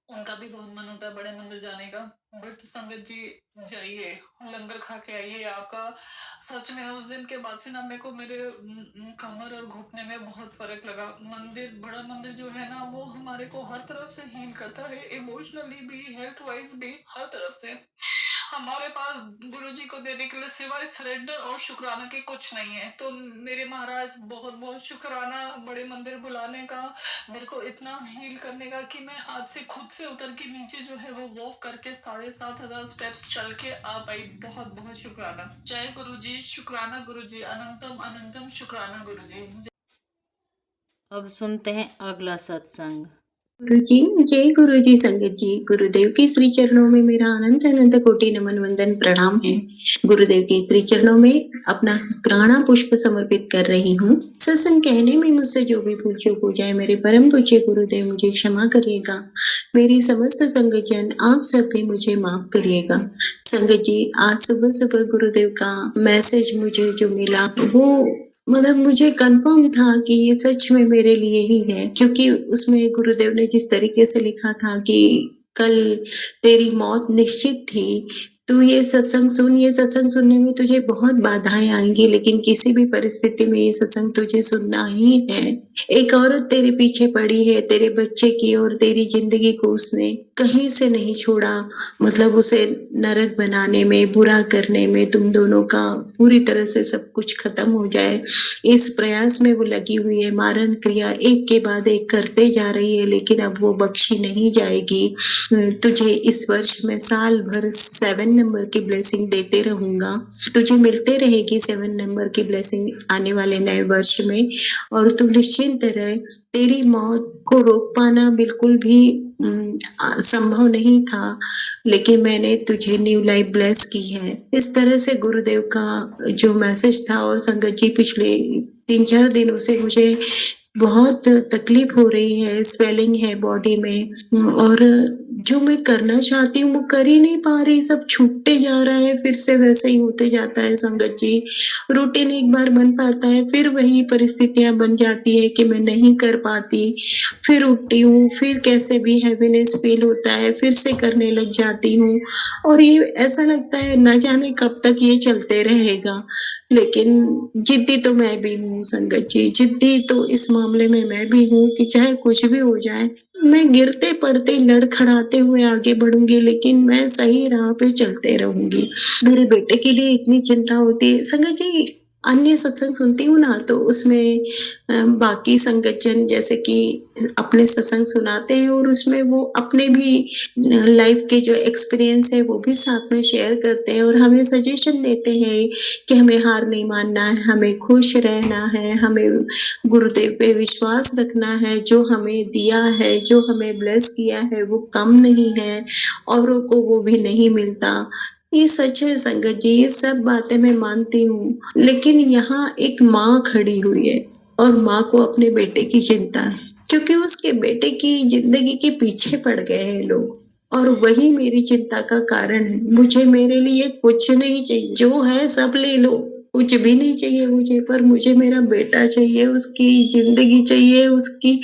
उनका भी बहुत मन होता है बड़े मंदिर जाने का। बट संगत जी जाइए, लंगर खा के आइए। आपका सच में उस दिन के बाद से ना मेरे को मेरे कमर और घुटने में बहुत फर्क लगा। मंदिर, बड़ा मंदिर जो है ना वो हमारे को हर तरफ से हील करता है, इमोशनली भी, हेल्थ वाइज भी, हर तरफ से। हमारे पास गुरुजी को देने के लिए सिवाय सरेंडर और शुक्राना के कुछ नहीं है। तो मेरे महाराज बहुत बहुत शुक्राना बड़े मंदिर बुलाने का, मेरे को इतना हील करने का कि मैं आज से खुद से उतर के नीचे जो है वो वॉक करके 7,500 स्टेप्स चल के आ पाई। बहुत बहुत शुक्राना। जय गुरुजी, शुक्राना गुरुजी, अनंतम अनंतम शुक्राना गुरुजी। अब सुनते हैं अगला सत्संग। गुरु जी जय गुरु जी। संगत जी गुरुदेव के श्री चरणों में मेरा अनंत अनंत कोटि नमन वंदन प्रणाम है। गुरुदेव के श्री चरणों में अपना शुक्राना पुष्प समर्पित कर रही हूँ। सत्संग कहने में मुझसे जो भी भूल चूक हो जाए, मेरे परम पूज्य गुरुदेव मुझे क्षमा करिएगा। मेरी समस्त संगत जन आप सब भी मुझे माफ करिएगा। संगत जी आज सुबह सुबह गुरुदेव का मैसेज मुझे जो मिला वो मतलब मुझे कंफर्म था कि ये सच में मेरे लिए ही है, क्योंकि उसमें गुरुदेव ने जिस तरीके से लिखा था कि कल तेरी मौत निश्चित थी, तू ये सत्संग सुन, ये सत्संग सुनने में तुझे बहुत बाधाएं आएंगी, लेकिन किसी भी परिस्थिति में ये सत्संग तुझे सुनना ही है। एक औरत तेरे पीछे पड़ी है, तेरे बच्चे की और तेरी जिंदगी को उसने कहीं से नहीं छोड़ा, मतलब उसे नरक बनाने में, बुरा करने में, तुम दोनों का पूरी तरह से सब कुछ खत्म हो जाए, इस प्रयास में वो लगी हुई है। मारण क्रिया एक के बाद एक करते जा रही है, लेकिन अब वो बख्शी नहीं जाएगी। तुझे इस वर्ष में साल भर 7 नंबर की ब्लेसिंग देते रहूंगा, तुझे मिलते रहेगी 7 नंबर की ब्लेसिंग आने वाले नए वर्ष में, और तू निश्चिंत रहे। तेरी मौत को रोक पाना बिल्कुल भी संभव नहीं था, लेकिन मैंने तुझे न्यू लाइफ ब्लेस की है। इस तरह से गुरुदेव का जो मैसेज था। और संगत जी पिछले 3-4 दिनों से मुझे बहुत तकलीफ हो रही है, स्वेलिंग है बॉडी में, और जो मैं करना चाहती हूँ वो कर ही नहीं पा रही, सब छूटते जा रहा है, फिर से वैसे ही होते जाता है। संगत जी रूटीन एक बार बन पाता है, फिर वही परिस्थितियां बन जाती है कि मैं नहीं कर पाती, फिर उठती हूँ, फिर कैसे भी हैवीनेस फील होता है, फिर से करने लग जाती हूँ, और ये ऐसा लगता है न जाने कब तक ये चलते रहेगा। लेकिन जिद्दी तो मैं भी हूँ संगत जी, जिद्दी तो इस मामले में मैं भी हूँ कि चाहे कुछ भी हो जाए, मैं गिरते पड़ते लड़खड़ाते हुए आगे बढ़ूंगी, लेकिन मैं सही राह पे चलते रहूंगी। मेरे बेटे के लिए इतनी चिंता होती है संगत जी। अन्य सत्संग सुनती हूँ ना, तो उसमें बाकी संगतजन जैसे कि अपने सत्संग सुनाते हैं और उसमें वो अपने भी लाइफ के जो एक्सपीरियंस है वो भी साथ में शेयर करते हैं और हमें सजेशन देते हैं कि हमें हार नहीं मानना है, हमें खुश रहना है, हमें गुरुदेव पे विश्वास रखना है। जो हमें दिया है, जो हमें ब्लेस किया है वो कम नहीं है, औरों को वो भी नहीं मिलता। ये सच है संगत जी, ये सब बातें मैं मानती हूँ, लेकिन यहाँ एक माँ खड़ी हुई है और माँ को अपने बेटे की चिंता है, क्योंकि उसके बेटे की जिंदगी के पीछे पड़ गए हैं लोग, और वही मेरी चिंता का कारण है। मुझे मेरे लिए कुछ नहीं चाहिए, जो है सब ले लो, कुछ भी नहीं चाहिए मुझे, पर मुझे मेरा बेटा चाहिए, उसकी जिंदगी चाहिए, उसकी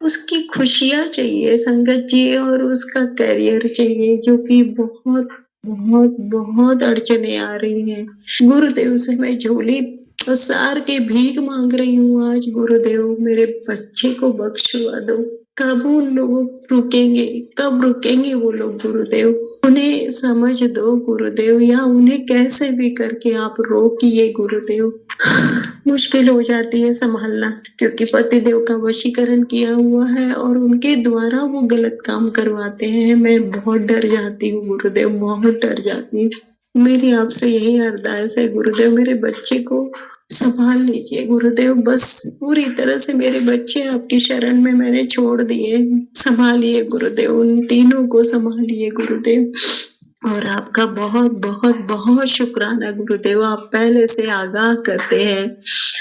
उसकी खुशियाँ चाहिए संगत जी, और उसका करियर चाहिए, जो कि बहुत बहुत बहुत अड़चने आ रही हैं। गुरुदेव से मैं झोली पसार के भीख मांग रही हूँ आज। गुरुदेव मेरे बच्चे को बख्शवा दो। कब उन लोग रुकेंगे, कब रुकेंगे वो लोग गुरुदेव? उन्हें समझ दो गुरुदेव, या उन्हें कैसे भी करके आप रोकिए गुरुदेव। मुश्किल हो जाती है संभालना, क्योंकि पतिदेव का वशीकरण किया हुआ है और उनके द्वारा वो गलत काम करवाते हैं। मैं बहुत डर जाती हूँ गुरुदेव, बहुत डर जाती हूँ। मेरी आपसे यही अरदास है गुरुदेव, मेरे बच्चे को संभाल लीजिए गुरुदेव। बस पूरी तरह से मेरे बच्चे आपकी शरण में मैंने छोड़ दिए। संभालिए गुरुदेव, उन तीनों को संभालिए गुरुदेव। और आपका बहुत बहुत बहुत शुक्राना गुरुदेव, आप पहले से आगाह करते हैं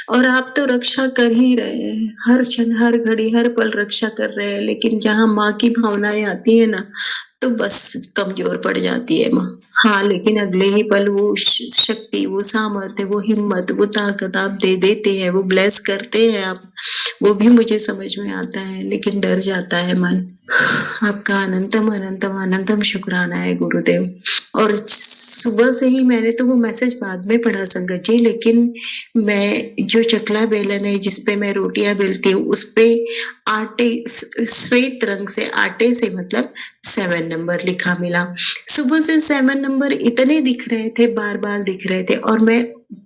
और आप तो रक्षा कर ही रहे हैं, हर क्षण हर घड़ी हर पल रक्षा कर रहे हैं। लेकिन जहाँ माँ की भावनाएं आती है ना, तो बस कमजोर पड़ जाती है माँ। हाँ, लेकिन अगले ही पल वो शक्ति, वो सामर्थ्य, वो हिम्मत, वो ताकत आप दे देते हैं, वो ब्लेस करते हैं आप। वो भी मुझे समझ में आता है, लेकिन डर जाता है मन। आपका अनंतम अनंतम अनंतम शुक्राना है गुरुदेव। और सुबह से ही मैंने तो वो मैसेज बाद में पढ़ा संगत जी, लेकिन मैं जो चकला बेलन है जिसपे मैं रोटियां बेलती हूँ, उस पे आटे श्वेत रंग से, आटे से मतलब 7 नंबर लिखा मिला। सुबह से 7 नंबर इतने दिख रहे थे, बार बार दिख रहे थे, और मैं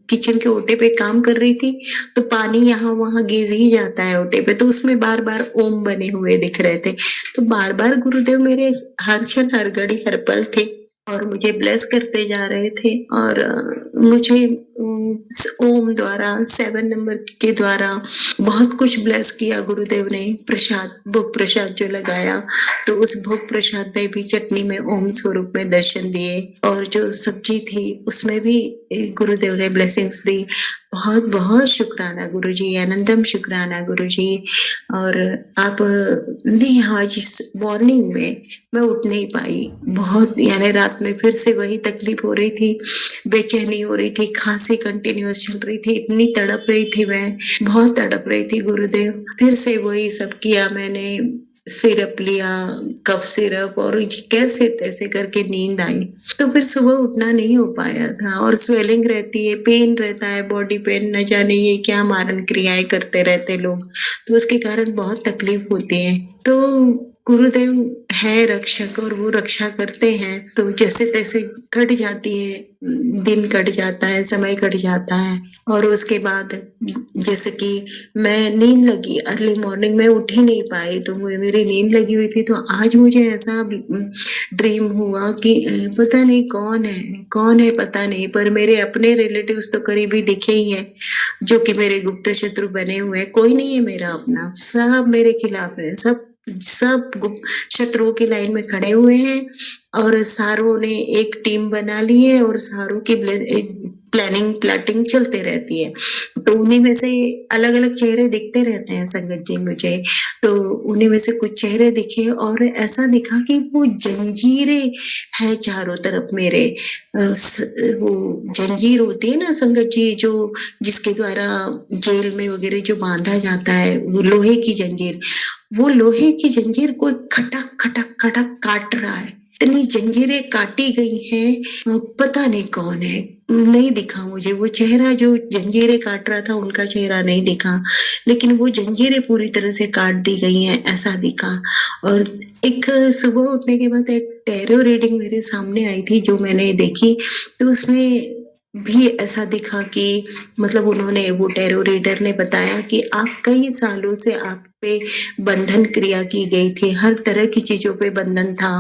किचन के ओटे पे काम कर रही थी, तो पानी यहाँ वहां गिर ही जाता है ओटे पे, तो उसमें बार बार ओम बने हुए दिख रहे थे। तो बार बार गुरुदेव मेरे हर क्षण हर घड़ी हर पल थे और मुझे ब्लेस करते जा रहे थे। और मुझे ओम द्वारा 7 नंबर के द्वारा बहुत कुछ ब्लेस किया गुरुदेव ने। प्रसाद, भोग प्रसाद जो लगाया, तो उस भोग प्रसाद में भी चटनी में ओम स्वरूप में दर्शन दिए, और जो सब्जी थी उसमें भी गुरुदेव ने ब्लेसिंग्स दी। बहुत बहुत शुक्राना गुरुजी, अनंतम शुक्राना गुरुजी। और आप नहीं, आज मॉर्निंग में मैं उठ नहीं पाई, बहुत, यानी रात में फिर से वही तकलीफ हो रही थी, बेचैनी हो रही थी, खांसी कंटिन्यूअस चल रही थी, इतनी तड़प रही थी मैं, बहुत तड़प रही थी गुरुदेव। फिर से वही सब किया मैंने, सिरप लिया, कफ सिरप, और कैसे तैसे करके नींद आई। तो फिर सुबह उठना नहीं हो पाया था, और स्वेलिंग रहती है, पेन रहता है, बॉडी पेन, न जाने ये क्या मारण क्रियाएं करते रहते लोग, तो उसके कारण बहुत तकलीफ होती है। तो गुरुदेव है रक्षक और वो रक्षा करते हैं, तो जैसे तैसे कट जाती है, दिन कट जाता है, समय कट जाता है। और उसके बाद जैसे कि मैं नींद लगी, अर्ली मॉर्निंग में उठ ही नहीं पाई, तो मेरी नींद लगी हुई थी। तो आज मुझे ऐसा ड्रीम हुआ कि पता नहीं कौन है पता नहीं, पर मेरे अपने रिलेटिव्स तो करीबी दिखे ही हैं, जो कि मेरे गुप्त शत्रु बने हुए हैं। कोई नहीं है मेरा अपना, सब मेरे खिलाफ है, सब शत्रुओं की लाइन में खड़े हुए हैं, और सारों ने एक टीम बना ली है, और सारों की प्लाटिंग चलते रहती है। तो उन्हीं में से अलग अलग चेहरे दिखते रहते हैं संगत जी मुझे। तो उन्हीं में से कुछ चेहरे दिखे, और ऐसा दिखा कि वो जंजीरें है चारों तरफ मेरे। वो जंजीर होती है ना संगत जी, जो जिसके द्वारा जेल में वगैरह जो बांधा जाता है, वो लोहे की जंजीर, वो लोहे की जंजीर कोई खटक खटक खटक काट रहा है। इतनी जंजीरें काटी गई हैं, पता नहीं कौन है, नहीं दिखा मुझे वो चेहरा, जो जंजीरें काट रहा था उनका चेहरा नहीं दिखा, लेकिन वो जंजीरें पूरी तरह से काट दी गई हैं, ऐसा दिखा। और एक सुबह उठने के बाद एक टैरो रीडिंग मेरे सामने आई थी, जो मैंने देखी, तो उसमें भी ऐसा दिखा कि मतलब उन्होंने, वो टैरो रीडर ने बताया कि आप कई सालों से आप पे बंधन क्रिया की गई थी, हर तरह की चीजों पे बंधन था,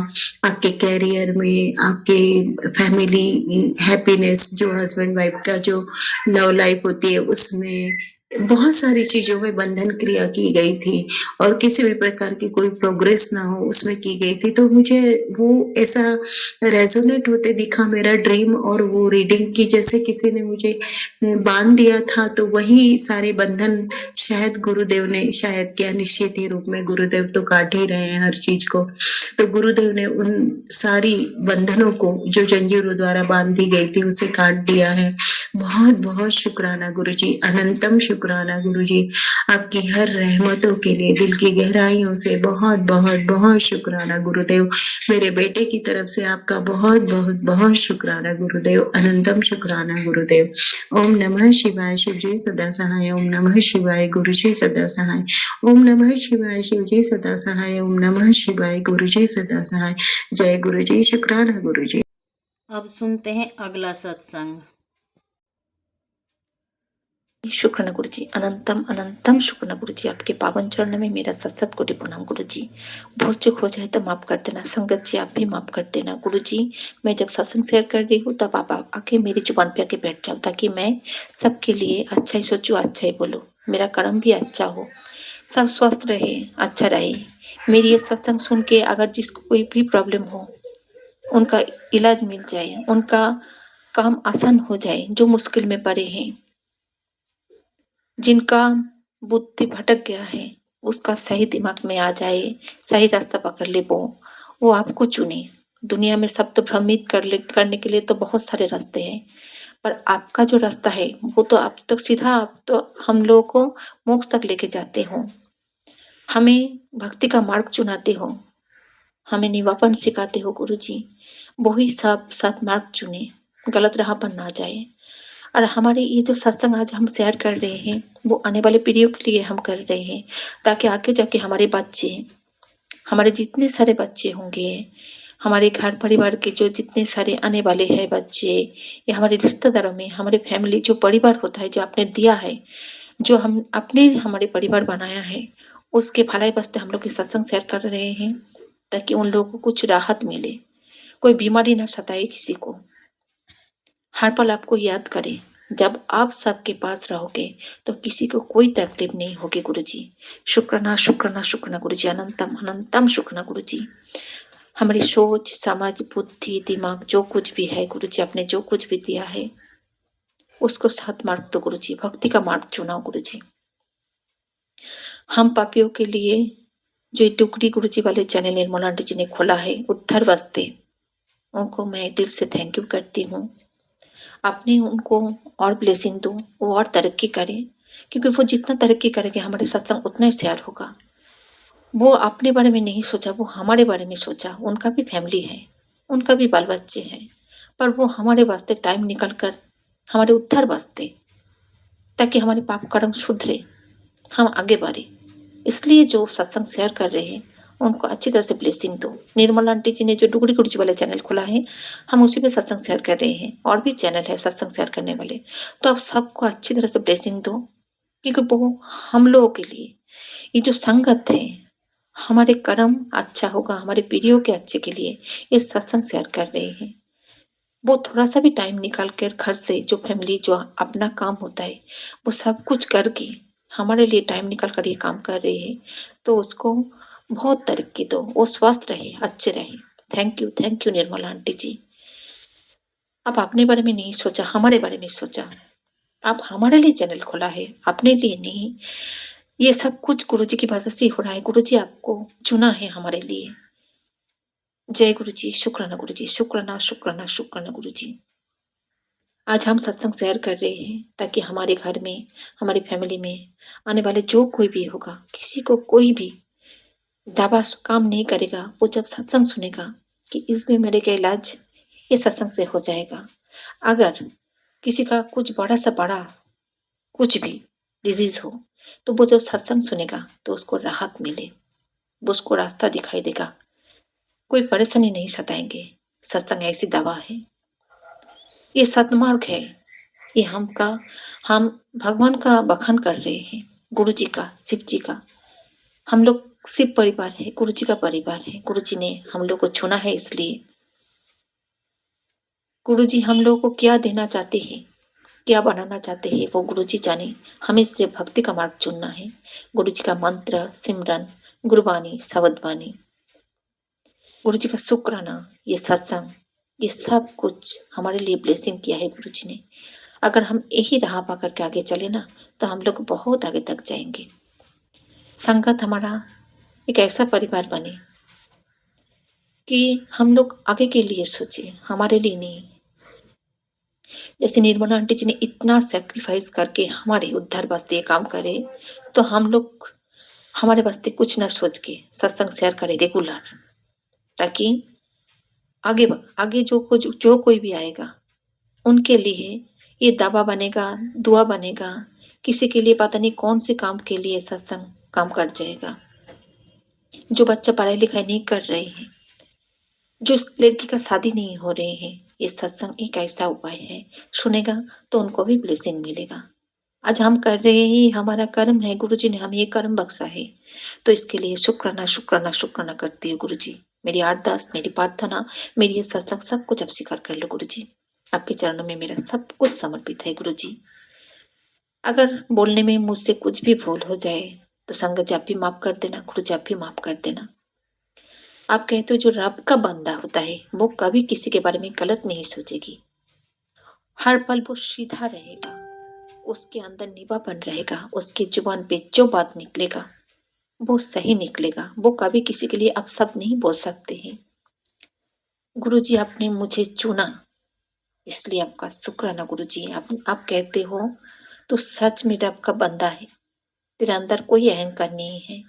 आपके कैरियर में, आपके फैमिली हैप्पीनेस, जो हस्बैंड वाइफ का जो लव लाइफ होती है उसमें, बहुत सारी चीजों में बंधन क्रिया की गई थी और किसी भी प्रकार की कोई प्रोग्रेस ना हो उसमें की गई थी। तो मुझे वो ऐसा रेजोनेट होते दिखा मेरा ड्रीम और वो रीडिंग की, जैसे किसी ने मुझे बांध दिया था। तो वही सारे बंधन शायद गुरुदेव ने, शायद क्या, निश्चित ही रूप में गुरुदेव तो काट ही रहे हैं हर चीज को। तो गुरुदेव ने उन सारी बंधनों को जो जंजीरों द्वारा बांधी गई थी उसे काट दिया है। बहुत बहुत शुक्राना गुरुजी, अनंतम शुक्राना गुरुजी, आपकी हर रहमतों के लिए दिल की गहराइयों से बहुत बहुत बहुत शुक्राना गुरुदेव। मेरे बेटे की तरफ से आपका बहुत बहुत बहुत शुक्राना गुरुदेव, अनंतम शुक्राना गुरुदेव। ओम नमः शिवाय, शिवजी सदा सहाय। ओम नमः शिवाय, गुरुजी सदा सहाय। ओम नमः शिवाय, शिवजी सदा सहाय। ओम नमः शिवाय, गुरुजी सदा सहाय। जय गुरुजी, शुक्राना गुरुजी। अब सुनते हैं अगला सत्संग। शुक्र गुरु जी, अनंतम अनंतम शुक्र गुरु जी, आपके पावन चरण में मेरा सत कोटि प्रणाम गुरु जी। भूल चूक हो जाए तो माफ कर देना, संगत जी आप भी माफ कर देना गुरु जी। मैं जब सत्संग शेयर कर रही हूँ तब आप आके मेरी जुबान पे आके बैठ जाओ, ताकि मैं सबके लिए अच्छा ही सोचूं, अच्छा ही बोलूं, मेरा कर्म भी अच्छा हो, सब स्वस्थ रहे, अच्छा रहे। मेरी ये सत्संग सुन के अगर जिसको कोई भी प्रॉब्लम हो उनका इलाज मिल जाए, उनका काम आसान हो जाए, जो मुश्किल में पड़े हैं, जिनका बुद्धि भटक गया है उसका सही दिमाग में आ जाए, सही रास्ता पकड़ ले, वो आपको चुने। दुनिया में सब तो भ्रमित करने के लिए तो बहुत सारे रास्ते हैं, पर आपका जो रास्ता है वो तो आप तक सीधा, आप तो हम लोगों को मोक्ष तक लेके जाते हो, हमें भक्ति का मार्ग चुनाते हो, हमें निवापन सिखाते हो गुरु जी। वही सब साथ मार्ग चुने, गलत राह पर ना जाए। और हमारे ये जो सत्संग आज हम शेयर कर रहे हैं वो आने वाले पीढ़ियों के लिए हम कर रहे हैं, ताकि आगे जाके हमारे बच्चे, हमारे जितने सारे बच्चे होंगे, हमारे घर परिवार के जो जितने सारे आने वाले हैं बच्चे, या हमारे रिश्तेदारों में, हमारे फैमिली जो परिवार होता है, जो आपने दिया है, जो हम अपने हमारे परिवार बनाया है, उसके भलाई वास्ते हम लोग ये सत्संग शेयर कर रहे हैं, ताकि उन लोगों को कुछ राहत मिले, कोई बीमारी ना सताए किसी को, हर पल आपको याद करे। जब आप सबके पास रहोगे तो किसी को कोई तकलीफ नहीं होगी गुरु जी। शुक्राना शुक्राना शुक्राना गुरु जी, अनंतम अनंतम शुक्राना गुरु जी। हमारी सोच समझ बुद्धि दिमाग जो कुछ भी है गुरु जी, आपने जो कुछ भी दिया है उसको साथ मार्ग दो गुरु जी, भक्ति का मार्ग चुनाओ गुरु जी। हम पापियों के लिए जो ये टुकड़ी गुरु जी वाले चैनल निर्मला आंटी जी ने खोला है उद्धार वास्ते, उनको मैं दिल से थैंक यू करती हूँ। आपने उनको और ब्लेसिंग दो, वो और तरक्की करें, क्योंकि वो जितना तरक्की करेंगे हमारे सत्संग उतना ही शेयर होगा। वो अपने बारे में नहीं सोचा, वो हमारे बारे में सोचा। उनका भी फैमिली है, उनका भी बाल बच्चे हैं, पर वो हमारे वास्ते टाइम निकल कर, हमारे उद्धार वास्ते, ताकि हमारे पाप कर्म सुधरे, हम आगे बढ़े। इसलिए जो सत्संग शेयर कर रहे हैं उनको अच्छी तरह से ब्लेसिंग दो। निर्मला आंटी जी ने जो डुगड़ी गुरु जी वाला चैनल खोला है, हम उसी पे सत्संग शेयर कर रहे हैं, और भी चैनल है सत्संग शेयर करने वाले, तो आप सबको अच्छी तरह से ब्लेसिंग दो, क्योंकि वो हम लोगों के लिए ये जो संगत है, हमारे कर्म अच्छा होगा, हमारे पीढ़ियों के अच्छे के लिए ये सत्संग शेयर कर रहे हैं। वो थोड़ा सा भी टाइम निकाल कर घर से, जो फैमिली जो अपना काम होता है वो सब कुछ करके हमारे लिए टाइम निकाल कर ये काम कर रही है, तो उसको बहुत तरक्की दो, वो स्वस्थ रहे, अच्छे रहे। थैंक यू निर्मला आंटी जी। आप अपने बारे में नहीं सोचा, हमारे बारे में सोचा। आप हमारे लिए चैनल खोला है, अपने लिए नहीं। ये सब कुछ गुरु जी की वजह से हो रहा है, गुरु जी आपको चुना है हमारे लिए। जय गुरु जी, शुक्राना गुरु जी, शुक्राना शुक्राना शुक्राना गुरु जी। आज हम सत्संग शेयर कर रहे हैं ताकि हमारे घर में, हमारी फैमिली में आने वाले जो कोई भी होगा, किसी को कोई भी दवा काम नहीं करेगा। वो जब सत्संग सुनेगा कि इस बीमारी का इलाज ये सत्संग से हो जाएगा, अगर किसी का कुछ बड़ा सा बड़ा कुछ भी डिजीज हो, तो वो जब सत्संग सुनेगा तो उसको राहत मिले, वो उसको रास्ता दिखाई देगा, कोई परेशानी नहीं सताएंगे। सत्संग ऐसी दवा है, ये सतमार्ग है, ये हम भगवान का बखान कर रहे हैं, गुरु जी का, शिव जी का। हम लोग शिव परिवार है, गुरु जी का परिवार है। गुरु जी ने हम लोग को चुना है, इसलिए गुरु जी हम लोग को क्या देना चाहते हैं, क्या बनाना चाहते हैं, वो गुरु जी जाने। हमें सिर्फ भक्ति का मार्ग चुनना है। गुरु जी का मंत्र, सिमरन, गुरबानी, शब्द बानी, गुरु जी का शुक्राना, ये सत्संग, ये सब कुछ हमारे लिए ब्लेसिंग किया है गुरु जी ने। अगर हम यही राह पाकर के आगे चले ना, तो हम लोग बहुत आगे तक जाएंगे। संगत हमारा एक ऐसा परिवार बने कि हम लोग आगे के लिए सोचे, हमारे लिए नहीं। जैसे निर्मला आंटी जी ने इतना सेक्रीफाइस करके हमारे उद्धार वास्ते ये काम करे, तो हम लोग हमारे वास्ते कुछ न सोच के सत्संग शेयर करें रेगुलर, ताकि आगे आगे जो कोई भी आएगा उनके लिए ये दवा बनेगा, दुआ बनेगा। किसी के लिए पता नहीं कौन से काम के लिए सत्संग काम कर जाएगा। जो बच्चा पढ़ाई लिखाई नहीं कर रहे हैं, जो लड़की का शादी नहीं हो रहे हैं, ये सत्संग एक ऐसा उपाय है, सुनेगा तो उनको भी ब्लेसिंग मिलेगा। आज हम कर रहे हैं, हमारा कर्म है, गुरु जी ने हमें ये कर्म बख्शा है, तो इसके लिए शुक्राना शुक्राना शुक्राना करती हूँ गुरु जी। मेरी अरदास, मेरी प्रार्थना, मेरी ये सत्संग सब कुछ आप स्वीकार कर लो गुरु जी। आपके चरणों में मेरा सब कुछ समर्पित है गुरु जी। अगर बोलने में मुझसे कुछ भी भूल हो जाए तो संगत जी आप भी माफ कर देना, गुरु जी आप भी माफ कर देना। आप कहते हो जो रब का बंदा होता है वो कभी किसी के बारे में गलत नहीं सोचेगी, हर पल वो सीधा रहेगा, उसके अंदर निवापन रहेगा, उसकी जुबान पे जो बात निकलेगा वो सही निकलेगा। वो कभी किसी के लिए अपशब्द नहीं बोल सकते हैं। गुरु जी आपने मुझे चुना, इसलिए आपका शुक्राना गुरु जी। आप कहते हो तो सच में रब का बंदा है, तेरे अंदर कोई अहंकार नहीं है,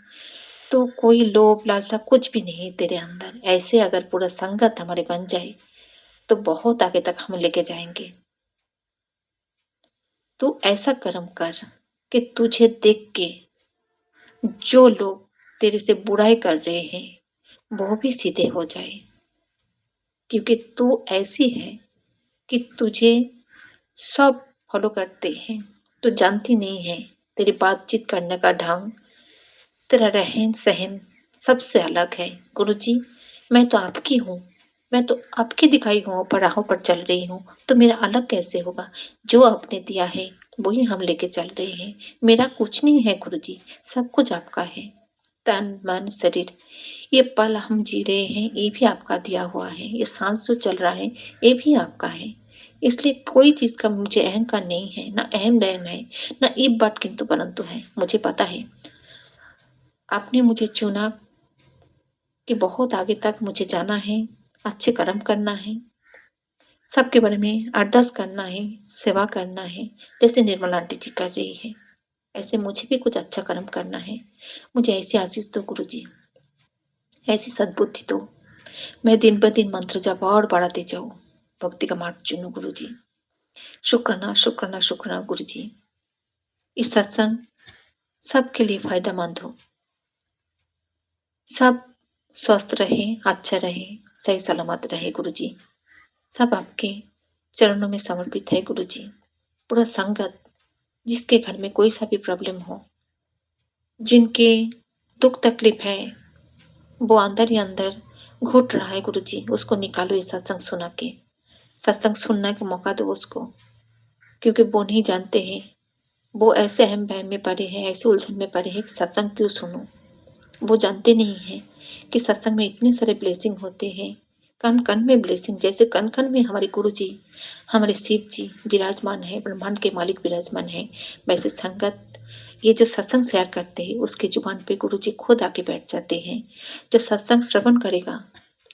तो कोई लोभ लालसा कुछ भी नहीं तेरे अंदर। ऐसे अगर पूरा संगत हमारे बन जाए तो बहुत आगे तक हम लेके जाएंगे। तो ऐसा कर्म कर कि तुझे देख के जो लोग तेरे से बुराई कर रहे हैं वो भी सीधे हो जाए, क्योंकि तू ऐसी है कि तुझे सब फॉलो करते हैं। तू जानती नहीं है, तेरी बातचीत करने का ढंग, तेरा रहन सहन सबसे अलग है। गुरु जी मैं तो आपकी हूँ, मैं तो आपकी दिखाई हूँ, पर राहों पर चल रही हूँ, तो मेरा अलग कैसे होगा? जो आपने दिया है वही हम लेके चल रहे हैं। मेरा कुछ नहीं है गुरु जी, सब कुछ आपका है। तन मन शरीर, ये पल हम जी रहे हैं ये भी आपका दिया हुआ है, ये सांस जो चल रहा है ये भी आपका है। इसलिए कोई चीज का मुझे अहंकार नहीं है, ना अहम दहम है, ना ईब बट किंतु परंतु है। मुझे पता है आपने मुझे चुना कि बहुत आगे तक मुझे जाना है, अच्छे कर्म करना है, सबके बारे में अरदास करना है, सेवा करना है, जैसे निर्मला आंटी जी कर रही है। ऐसे मुझे भी कुछ अच्छा कर्म करना है। मुझे ऐसी आशीष दो गुरु जी, ऐसी सद्बुद्धि दो, मैं दिन ब दिन मंत्र जप और बढ़ाते जाऊं, भक्ति का मार्ग चुनूं गुरु जी। शुक्राना शुक्राना शुक्राना गुरु जी। इस सत्संग सबके लिए फायदेमंद हो, सब स्वस्थ रहे, अच्छा रहे, सही सलामत रहे गुरु जी। सब आपके चरणों में समर्पित है गुरु जी। पूरा संगत जिसके घर में कोई सा भी प्रॉब्लम हो, जिनके दुख तकलीफ है, वो अंदर ही अंदर घुट रहा है गुरु जी, उसको निकालो ये सत्संग सुना के। सत्संग सुनने का मौका दो उसको, क्योंकि वो नहीं जानते हैं, वो ऐसे अहम बहम में पड़े हैं, ऐसे उलझन में पड़े हैं कि सत्संग क्यों सुनो। वो जानते नहीं है कि सत्संग में इतने सारे ब्लेसिंग होते हैं, कण कण में ब्लेसिंग। जैसे कण कण में हमारे गुरु जी, हमारे शिव जी विराजमान है, ब्रह्मांड के मालिक विराजमान है, वैसे संगत ये जो सत्संग शेयर करते हैं उसके जुबान पे गुरु जी खुद आके बैठ जाते हैं। जो सत्संग श्रवण करेगा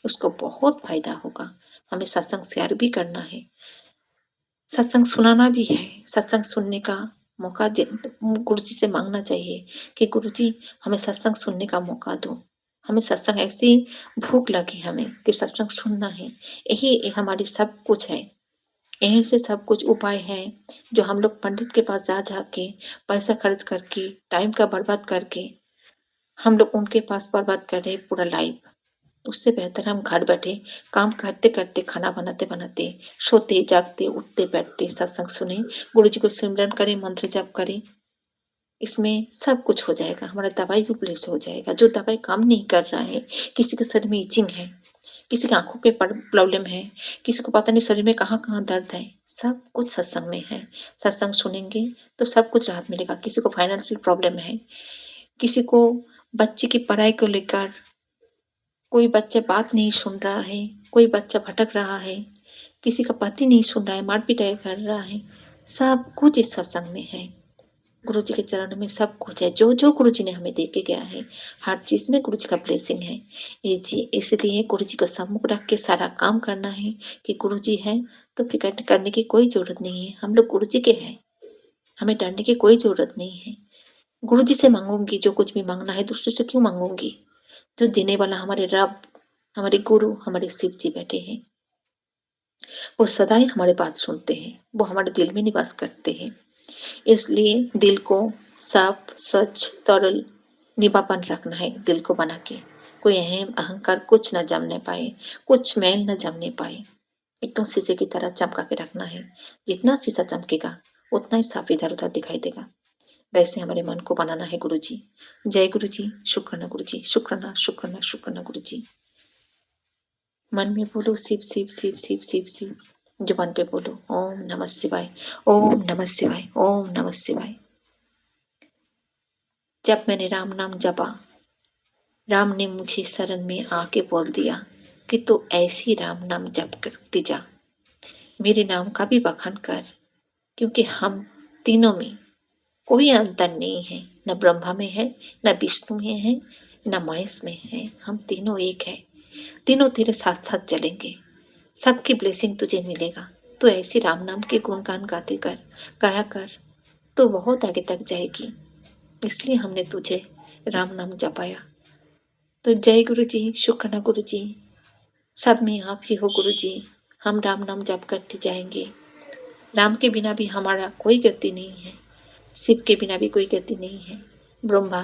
उसको बहुत फायदा होगा। हमें सत्संग शेयर भी करना है, सत्संग सुनाना भी है। सत्संग सुनने का मौका गुरु जी से मांगना चाहिए कि गुरु जी हमें सत्संग सुनने का मौका दो। हमें सत्संग ऐसी भूख लगी हमें कि सत्संग सुनना है, यही हमारी सब कुछ है, यहीं से सब कुछ उपाय है। जो हम लोग पंडित के पास जा जा के पैसा खर्च करके टाइम का बर्बाद करके हम लोग उनके पास बर्बाद कर रहे पूरा लाइफ। उससे बेहतर हम घर बैठे काम करते करते, खाना बनाते बनाते, सोते जागते, उठते बैठते सत्संग सुने, गुरु जी को सिमरन करें, मंत्र जाप करें। इसमें सब कुछ हो जाएगा, हमारा दवाई भी प्लेस हो जाएगा। जो दवाई काम नहीं कर रहा है, किसी के शरीर में इचिंग है, किसी की आंखों के प्रॉब्लम है, किसी को पता नहीं शरीर में कहाँ कहाँ दर्द है, सब कुछ सत्संग में है। सत्संग सुनेंगे तो सब कुछ राहत मिलेगा। किसी को फाइनेंशियल प्रॉब्लम है, किसी को बच्चे की पढ़ाई को लेकर, कोई बच्चा बात नहीं सुन रहा है, कोई बच्चा भटक रहा है, किसी का पति नहीं सुन रहा है, मार पिटाई कर रहा है, सब कुछ इस सत्संग में है। गुरु जी के चरणों में सब कुछ है, जो जो गुरु जी ने हमें दे के गया है, हर चीज में गुरु जी का ब्लेसिंग है। ये जी इसलिए गुरु जी को सम्मुख रख के सारा काम करना है कि गुरु जी है तो फिक्र करने की कोई जरूरत नहीं है। हम लोग गुरु जी के हैं, हमें डरने की कोई जरूरत नहीं है। गुरु जी से मांगूंगी, जो कुछ भी मांगना है दूसरे से क्यों मांगूंगी। जो देने वाला हमारे रब, हमारे गुरु, हमारे शिव जी बैठे हैं, वो सदा ही हमारी बात सुनते हैं, वो हमारे दिल में निवास करते हैं। इसलिए दिल को साफ, स्वच्छ, तरल, निवापन रखना है। दिल को बना के कोई अहम अहंकार कुछ न जमने पाए, कुछ मैल न जमने पाए, एकदम शीशे की तरह चमका के रखना है। जितना शीशा चमकेगा उतना ही साफ इधर उधर दिखाई देगा। वैसे हमारे मन को बनाना है गुरु जी। जय गुरु जी, शुक्राना गुरु जी, शुक्राना शुक्राना शुक्राना गुरु जी। मन में बोलो शिव शिव शिव शिव शिव शिव, जुबान पे बोलो ओम नमः शिवाय, ओम नमः शिवाय, ओम नमः शिवाय। जब मैंने राम नाम जपा, राम ने मुझे शरण में आके बोल दिया कि तू ऐसी राम नाम जप करती जा, मेरे नाम का भी बखान कर, क्योंकि हम तीनों में कोई अंतर नहीं है। न ब्रह्मा में है, न विष्णु में है, न महेश में है, हम तीनों एक है। तीनों तेरे साथ साथ चलेंगे, सबकी ब्लेसिंग तुझे मिलेगा। तो ऐसी राम नाम के गुणगान गाते कर, गाया कर, तो बहुत आगे तक जाएगी। इसलिए हमने तुझे राम नाम जपाया। तो जय गुरु जी, शुक्राना गुरु जी, सब में आप ही हो गुरु जी। हम राम नाम जप करते जाएंगे। राम के बिना भी हमारा कोई गति नहीं है, शिव के बिना भी कोई गति नहीं है। ब्रह्मा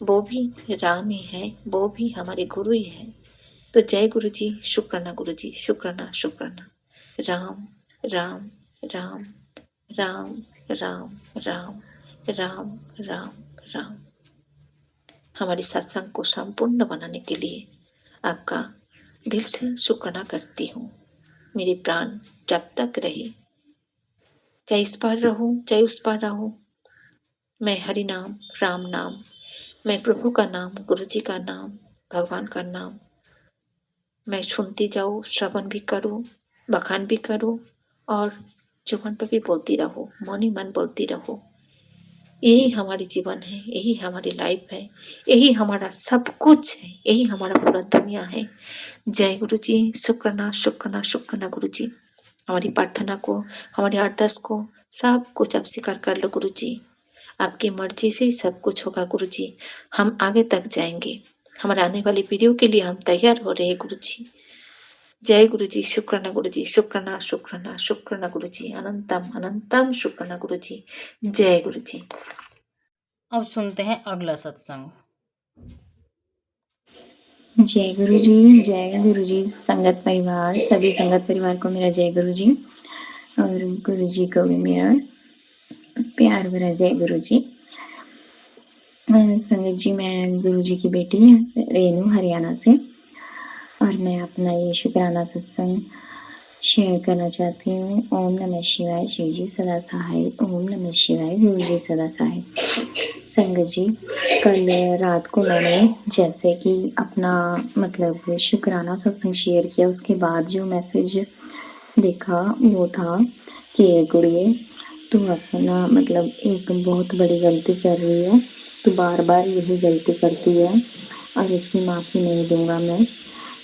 वो भी राम ही है, वो भी हमारे गुरु ही है। तो जय गुरु जी, शुक्राना गुरु जी, शुक्राना शुक्राना। राम राम राम राम राम राम राम राम राम। हमारी सत्संग को संपूर्ण बनाने के लिए आपका दिल से शुक्राना करती हूँ। मेरे प्राण जब तक रहे, चाहे इस पार रहूं चाहे उस पार रहूं, मैं हरि नाम, राम नाम, मैं प्रभु का नाम, गुरु जी का नाम, भगवान का नाम मैं सुनती जाऊं, श्रवण भी करूं, बखान भी करूं और जुबान पर भी बोलती रहो, मन ही मन बोलती रहो। यही हमारी जीवन है, यही हमारी लाइफ है, यही हमारा सब कुछ है, यही हमारा पूरा दुनिया है। जय गुरु जी, शुक्राना शुक्राना शुक्राना गुरु जी। हमारी प्रार्थना को, हमारी अरदास को सब कुछ आप स्वीकार कर लो गुरु जी। आपकी मर्जी से ही सब कुछ होगा गुरु जी। हम आगे तक जाएंगे, हमारे आने वाली पीढ़ियों के लिए हम तैयार हो रहे हैं गुरु जी। जय गुरु जी, शुक्राना गुरु जी, शुक्राना शुक्राना शुक्राना गुरु जी, अनंतम अनंतम शुक्राना गुरु जी। जय गुरु जी। अब सुनते हैं अगला सत्संग। जय गुरु जी, जय गुरु जी। संगत परिवार, सभी संगत परिवार को मेरा जय गुरु जी और गुरु जी को भी मेरा प्यार भरा जय गुरु जी। संगत जी, मैं गुरु जी की बेटी रेनू हरियाणा से, और मैं अपना ये शुक्राना सत्संग शेयर करना चाहती हूँ। ओम नमः शिवाय, शिव जी सदा सहाय। ओम नमः शिवाय, गुरु जी सदा सहाय। संगत जी, कल रात को मैंने जैसे कि अपना मतलब शुक्राना सत्संग शेयर किया, उसके बाद जो मैसेज देखा वो था कि गुड़िए तू अपना मतलब एक बहुत बड़ी गलती कर रही है, तू बार बार यही गलती करती है और इसकी माफ़ी नहीं दूंगा मैं।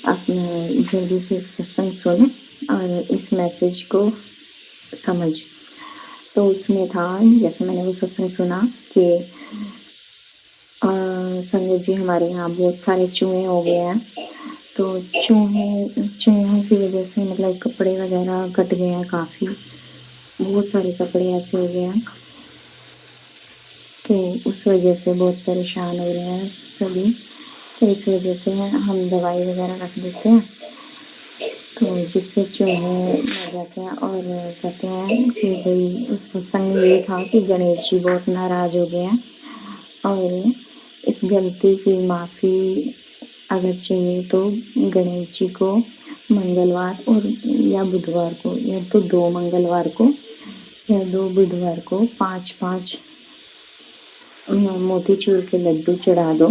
अपना जल्दी से सत्संग सुन और इस मैसेज को समझ। तो उसमें था, जैसे मैंने वो सत्संग सुना कि संगत जी हमारे यहाँ बहुत सारे चूहे हो गए हैं, तो चूहों की वजह से मतलब कपड़े वगैरह कट गए हैं, काफ़ी बहुत सारे कपड़े ऐसे हो गए हैं, तो उस वजह से बहुत परेशान हो रहे हैं सभी। तो इस वजह से हम दवाई वगैरह रख देते हैं, तो जिससे चूहे मर जाते हैं। और कहते हैं कि भाई उस सत्संग में ये था कि गणेश जी बहुत नाराज हो गए हैं और इस गलती की माफ़ी अगर चाहिए तो गणेश जी को मंगलवार और या बुधवार को, या तो 2 मंगलवार को या 2 बुधवार को 5-5 मोतीचूर के लड्डू चढ़ा दो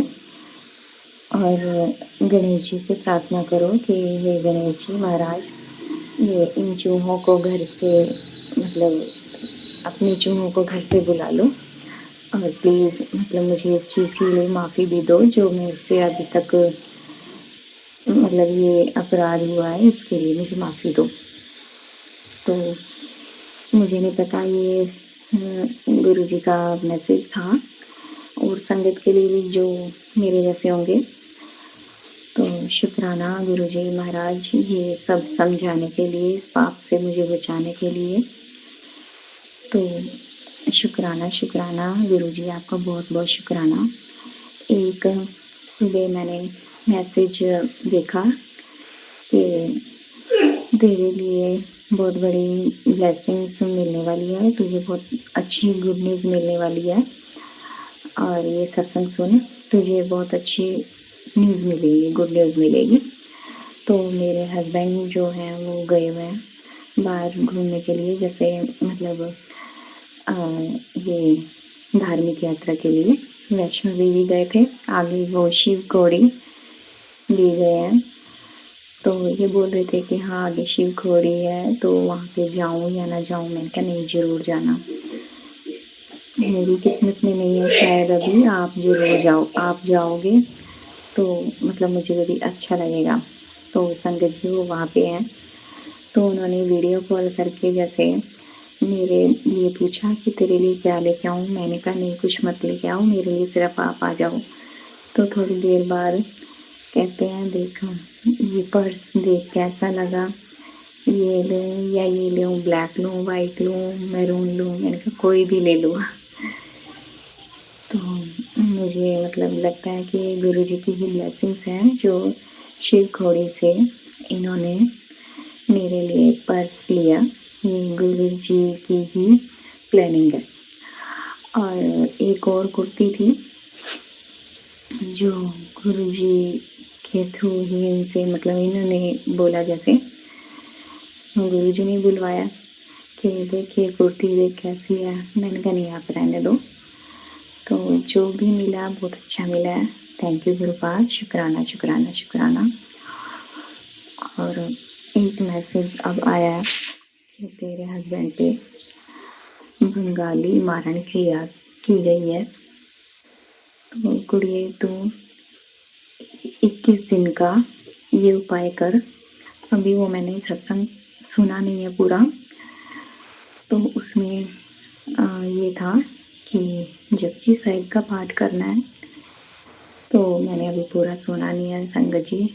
और गणेश जी से प्रार्थना करो कि हे गणेश जी महाराज, ये इन चूहों को घर से, मतलब अपने चूहों को घर से बुला लो और प्लीज़ मतलब मुझे इस चीज़ के लिए माफ़ी भी दो जो मेरे से अभी तक मतलब ये अपराध हुआ है, इसके लिए मुझे माफ़ी दो। तो मुझे नहीं पता ये गुरु जी का मैसेज था और संगत के लिए भी जो मेरे जैसे होंगे। तो शुक्राना गुरु जी महाराज, ये सब समझाने के लिए, इस पाप से मुझे बचाने के लिए। तो शुक्राना गुरु जी, आपका बहुत बहुत शुक्राना। एक सुबह मैंने मैसेज देखा कि तेरे लिए बहुत बड़ी ब्लेसिंग्स मिलने वाली है, तुझे बहुत अच्छी गुड न्यूज़ मिलने वाली है और ये सत्संग सुन, तुझे बहुत अच्छी न्यूज़ मिलेगी, गुड न्यूज़ मिलेगी। तो मेरे हस्बैंड जो हैं वो गए हुए हैं बाहर घूमने के लिए, जैसे मतलब ये धार्मिक यात्रा के लिए वैष्णो देवी गए थे, आगे वो शिव खोड़ी ले गए हैं। तो ये बोल रहे थे कि हाँ आगे शिव खोड़ी है तो वहाँ पे जाऊँ या ना जाऊँ। मैंने कहा नहीं, ज़रूर जाना, मेरी किस्मत में नहीं है शायद अभी, आप ज़रूर जाओ, आप जाओगे तो मतलब मुझे भी अच्छा लगेगा। तो संगत जी वो वहाँ पे हैं, तो उन्होंने वीडियो कॉल करके जैसे मेरे लिए पूछा कि तेरे लिए क्या लेके आऊँ। मैंने कहा नहीं कुछ मत लेके आओ, मेरे लिए सिर्फ आप आ जाओ। तो थोड़ी देर बाद कहते हैं देख ये पर्स देख कैसा लगा, ये लूँ या ये लूँ, ब्लैक लूँ, वाइट लूँ, मैरून लूँ। मैंने कहा कोई भी ले लो। तो मुझे मतलब लगता है कि गुरु जी की ही ब्लेसिंग्स हैं जो शिव खोड़ी से इन्होंने मेरे लिए पर्स लिया, ये गुरु जी की ही प्लानिंग है। और एक और कुर्ती थी जो गुरु जी के थ्रू ही इनसे मतलब इन्होंने बोला, जैसे गुरु जी ने बुलवाया कि देखिए कुर्ती देख कैसी है। मैंने कहा नहीं आप रहने दो। तो जो भी मिला बहुत अच्छा मिला है, थैंक यू गुरुपाद, शुक्राना शुक्राना शुक्राना। और एक मैसेज अब आया है कि तेरे हस्बैंड पे बंगाली मारण क्रिया की गई है, तो कुड़िए तू 21 दिन का ये उपाय कर। अभी वो मैंने सत्संग सुना नहीं है पूरा, तो उसमें ये था कि जपजी साहिब का पाठ करना है, तो मैंने अभी पूरा सुना नहीं है संगत जी,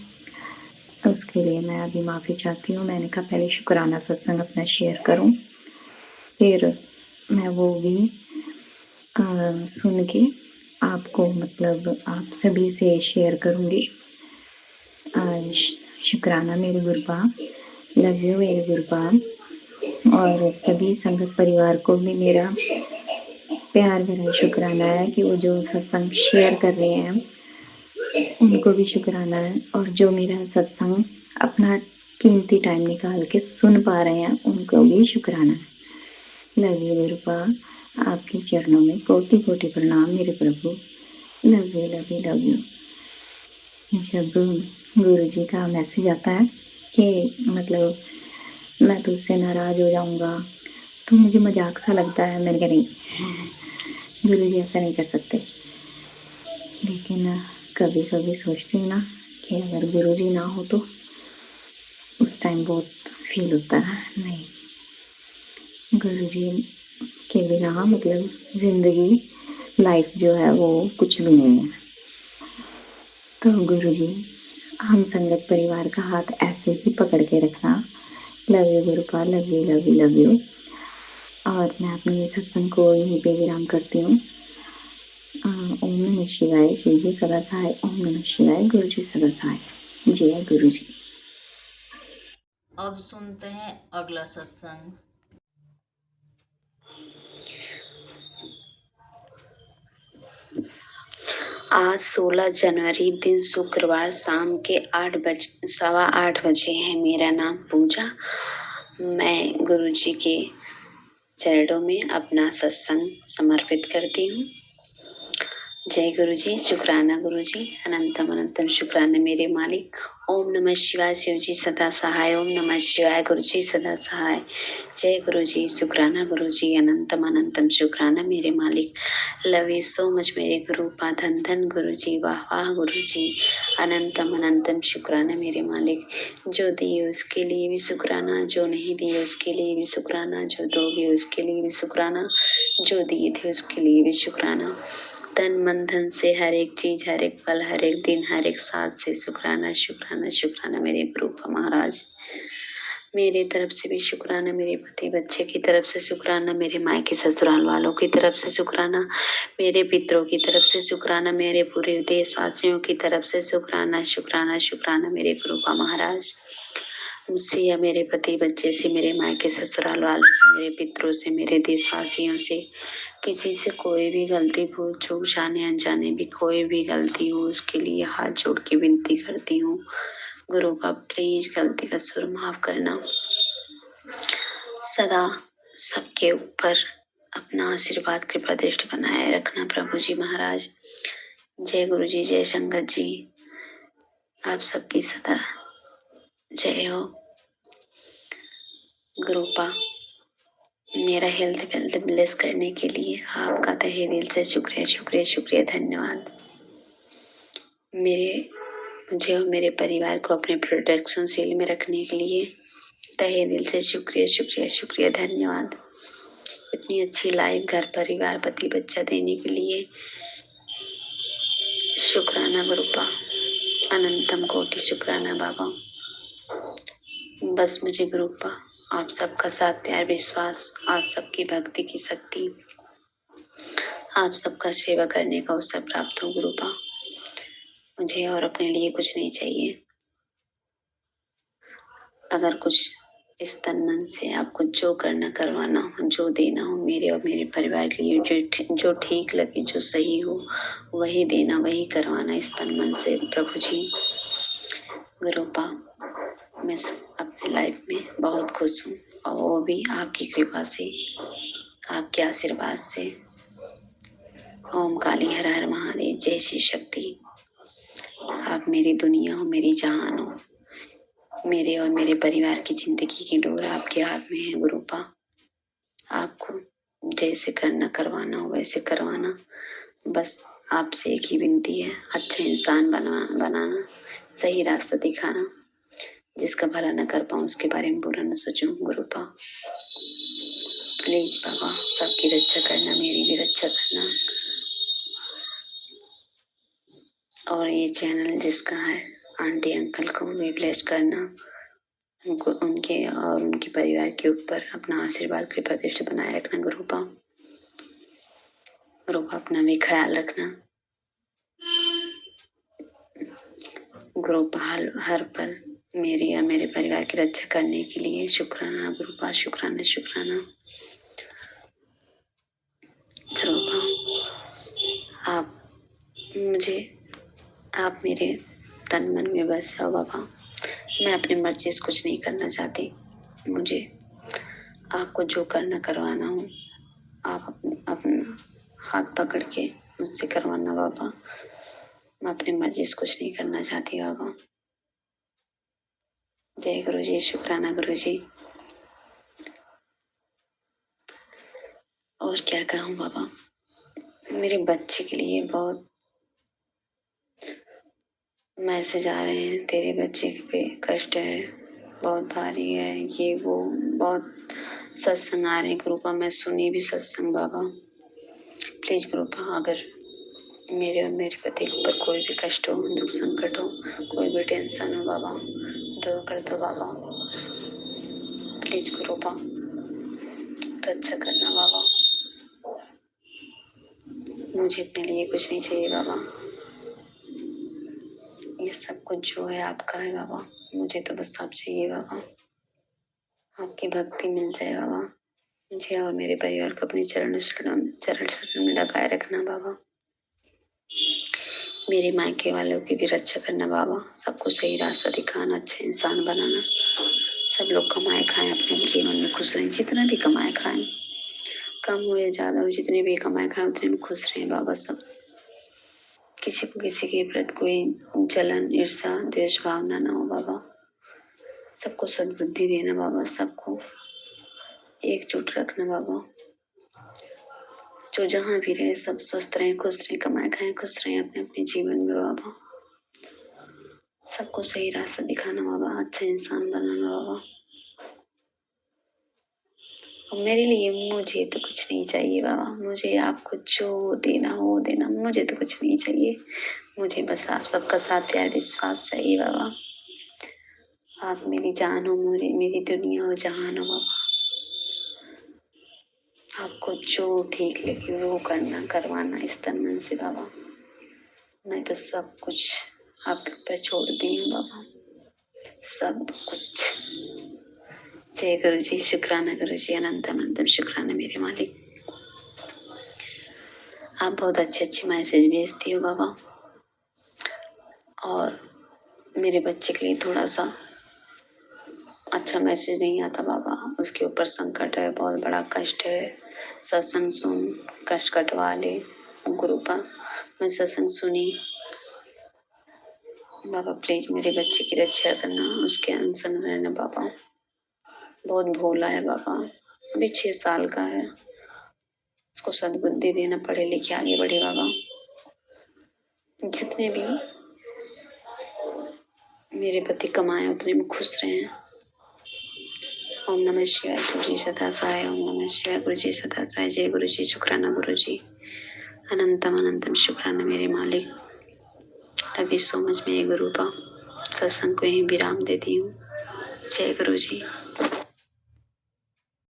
तो उसके लिए मैं अभी माफ़ी चाहती हूँ। मैंने कहा पहले शुक्राना सत्संग अपना शेयर करूँ, फिर मैं वो भी सुन के आपको मतलब आप सभी से शेयर करूँगी। शुक्राना मेरे गुरुपाद, लव यू मेरे गुरुपाद। और सभी संगत परिवार को भी मेरा प्यार भरा शुक्राना है कि वो जो सत्संग शेयर कर रहे हैं उनको भी शुक्राना है, और जो मेरा सत्संग अपना कीमती टाइम निकाल के सुन पा रहे हैं उनको भी शुक्राना है। लव यू गुरुपाद, आपके चरणों में कोटि कोटि प्रणाम मेरे प्रभु। Love you love you love you. जब गुरु जी का मैसेज आता है कि मतलब मैं तुझसे नाराज़ हो जाऊंगा, तो मुझे मजाक सा लगता है। मैंने कहा नहीं, गुरु जी ऐसा नहीं कर सकते। लेकिन कभी कभी सोचती हूँ ना कि अगर गुरु जी ना हो तो उस टाइम बहुत फील होता है, नहीं गुरु जी के बिना मतलब ज़िंदगी लाइफ जो है वो कुछ भी नहीं है। तो गुरु जी हम संगत परिवार का हाथ ऐसे ही पकड़ के रखना। Love you Gurupad, love you love you love you. और मैं अपने सत्संग को यहीं पे विराम करती हूँ। ओम नमः शिवाय, शिव जी सदा सहाय। ओम नमः शिवाय, गुरु जी सदा सहाय। जय गुरु जी। अब सुनते हैं अगला सत्संग। आज 16 जनवरी दिन शुक्रवार शाम के 8:15 है। मेरा नाम पूजा। मैं गुरुजी के चरणों में अपना सत्संग समर्पित करती हूँ। जय गुरुजी, शुक्राना गुरुजी, अनंतम अनंतम शुक्राना मेरे मालिक। ओम नमः शिवाय, शिव जी सदा सहाय। ओम नमः शिवाय, गुरुजी सदा सहाय। जय गुरुजी, शुक्राना गुरुजी, अनंतम अनंतम शुक्राना मेरे मालिक। लव यू सो मच मेरे गुरु। धन धन गुरुजी, वाह वाह गुरुजी, अनंतम अनंतम शुक्राना मेरे मालिक। जो दिए उसके लिए भी शुक्राना, जो नहीं दिए उसके लिए भी शुक्राना, जो दोगे उसके लिए भी शुक्राना, जो दिए थे उसके लिए भी शुक्राना। तन मन धन से हर एक चीज, हर एक पल, हर एक दिन, हर एक सांस से शुक्राना शुक्राना शुक्राना मेरे गुरु महाराज। मेरे तरफ से भी शुक्राना, मेरे पति बच्चे की तरफ से शुक्राना, मेरे मायके ससुराल वालों की तरफ से शुक्राना, मेरे पितरों की तरफ से शुक्राना, मेरे पूरे देशवासियों की तरफ से शुक्राना शुक्राना शुक्राना मेरे गुरु महाराज। मुझसे या मेरे पति बच्चे से, मेरे मायके ससुराल वालों से, मेरे पितरों से, मेरे देशवासियों से किसी से कोई भी गलती भूल चूक, जाने अनजाने भी कोई भी गलती हो, उसके लिए हाथ जोड़ के विनती करती हूँ। गुरु का प्लीज गलती का सुर माफ करना। सदा सबके ऊपर अपना आशीर्वाद कृपा दृष्टि बनाए रखना प्रभु जी महाराज। जय गुरु जी, जय संगत जी, आप सबकी सदा जय हो। गुरुपा मेरा हेल्थ वेल्थ ब्लेस करने के लिए आपका तहे दिल से शुक्रिया शुक्रिया शुक्रिया, धन्यवाद। मुझे और मेरे परिवार को अपने प्रोटेक्शन सील में रखने के लिए तहे दिल से शुक्रिया शुक्रिया शुक्रिया, धन्यवाद। इतनी अच्छी लाइफ घर परिवार पति बच्चा देने के लिए शुक्राना गुरुपा, अनंतम कोटि शुक्राना बाबा। बस मुझे गुरुपा आप सबका साथ प्यार विश्वास, आप सबकी भक्ति की शक्ति, आप सबका सेवा करने का अवसर प्राप्त हो गुरुपा। मुझे और अपने लिए कुछ नहीं चाहिए। अगर कुछ इस तन मन से आपको जो करना करवाना हो, जो देना हो मेरे और मेरे परिवार के लिए, जो ठीक लगे, जो सही हो वही देना, वही करवाना इस तन मन से प्रभु जी। गुरुपा मैं अपने लाइफ में बहुत खुश हूँ और वो भी आपकी कृपा से, आपके आशीर्वाद से। ओम काली हर हर महादेव, जय श्री शक्ति। आप मेरी दुनिया हो, मेरी जहान हो। मेरे और मेरे परिवार की जिंदगी की डोर आपके हाथ में है गुरुपा। आपको जैसे करना करवाना हो वैसे करवाना। बस आपसे एक ही विनती है, अच्छा इंसान बनाना, सही रास्ता दिखाना। जिसका भला न कर पाऊं उसके बारे में बुरा न सोचूं गुरुपा। प्लीज बाबा सबकी रक्षा करना, मेरी भी रक्षा करना। और ये चैनल जिसका है आंटी अंकल को भी ब्लेस करना, उनको उनके और उनके परिवार के ऊपर अपना आशीर्वाद कृपा दृष्टि बनाए रखना गुरुपा। गुरुपा अपना भी ख्याल रखना गुरुपा। हर पल मेरी और मेरे परिवार की रक्षा करने के लिए शुक्राना गुरुपा, शुक्राना शुक्राना गुरुपा। आप मेरे तन मन में बस हो बाबा। मैं अपनी मर्जी से कुछ नहीं करना चाहती। मुझे आपको जो करना करवाना हो आप अपना हाथ पकड़ के मुझसे करवाना बाबा। मैं अपनी मर्जी से कुछ नहीं करना चाहती बाबा। जय गुरु जी, शुक्राना गुरु जी। और क्या कहूँ बाबा, मेरे बच्चे के लिए बहुत मैसेज आ रहे हैं, तेरे बच्चे पे कष्ट है, बहुत भारी है, ये वो बहुत सत्संग आ रहे हैं गुरुपा। मैं सुनी भी सत्संग बाबा। प्लीज गुरुपा अगर मेरे और मेरे पति के ऊपर कोई भी कष्ट हो, दुख संकट हो, कोई भी टेंशन हो बाबा, दूर कर दो बाबा। प्लीज गुरुपा रक्षा करना बाबा। मुझे अपने लिए कुछ नहीं चाहिए बाबा, ये सब कुछ जो है आपका है बाबा, मुझे तो बस आप चाहिए बाबा। आपकी भक्ति मिल जाए बाबा मुझे और मेरे परिवार को अपने चरण शरण में लगाए रखना बाबा। मेरे मायके वालों की भी रक्षा करना बाबा, सबको सही रास्ता दिखाना, अच्छा इंसान बनाना। सब लोग कमाए खाएं, अपने जीवन में खुश रहें, जितना भी कमाए खाएं, कम हो या ज्यादा हो, जितने भी कमाए खाएं उतने में खुश रहें बाबा। सब किसी को किसी के प्रति कोई जलन, ईर्षा, द्वेष भावना ना हो बाबा। सबको सद्बुद्धि देना बाबा, सबको एकजुट रखना बाबा। जो जहाँ भी रहे सब स्वस्थ रहें, खुश रहें, कमाए खाएं, खुश रहें अपने अपने जीवन में बाबा। सबको सही रास्ता दिखाना बाबा, अच्छा इंसान बनाना बाबा। और मेरे लिए मुझे तो कुछ नहीं चाहिए बाबा, मुझे आपको जो देना हो देना, मुझे तो कुछ नहीं चाहिए। मुझे बस आप सबका साथ, प्यार, विश्वास चाहिए बाबा। आप मेरी जान हो, मेरी दुनिया हो, जहान हो बाबा। आपको जो ठीक लगे वो करना, करवाना इस तन मन से बाबा। मैं तो सब कुछ आपके ऊपर छोड़ दी हूँ बाबा, सब कुछ। जय गुरु जी, शुक्राना गुरु जी, अनंत अनंतम शुक्राना मेरे मालिक। आप बहुत अच्छे अच्छे मैसेज भेजती हो बाबा, और मेरे बच्चे के लिए थोड़ा सा अच्छा मैसेज नहीं आता बाबा। उसके ऊपर संकट है, बहुत बड़ा कष्ट है। सत्संग सुन, कष्ट कटवा ले गुरुपा। मैं सत्संग सुनी बाबा, प्लीज मेरे बच्चे की रक्षा करना, उसके अनशन रहना बाबा। बहुत भोला है बाबा, अभी 6 साल का है। उसको सद्बुद्धि देना, पढ़े लिखे आगे बढ़े बाबा। जितने भी मेरे पति कमाए उतने में खुश रहे। ओम नमः शिवाय, गुरु जी सदा सहाय। ओम नमः शिवाय, गुरु जी सदा सहाय। जय गुरु जी, शुक्राना गुरु जी, अनंतम अनंतम शुक्राना मेरे मालिक। लव यू सो मच मेरे गुरुपा। सत्संग को यही विराम देती हूँ। जय गुरु जी।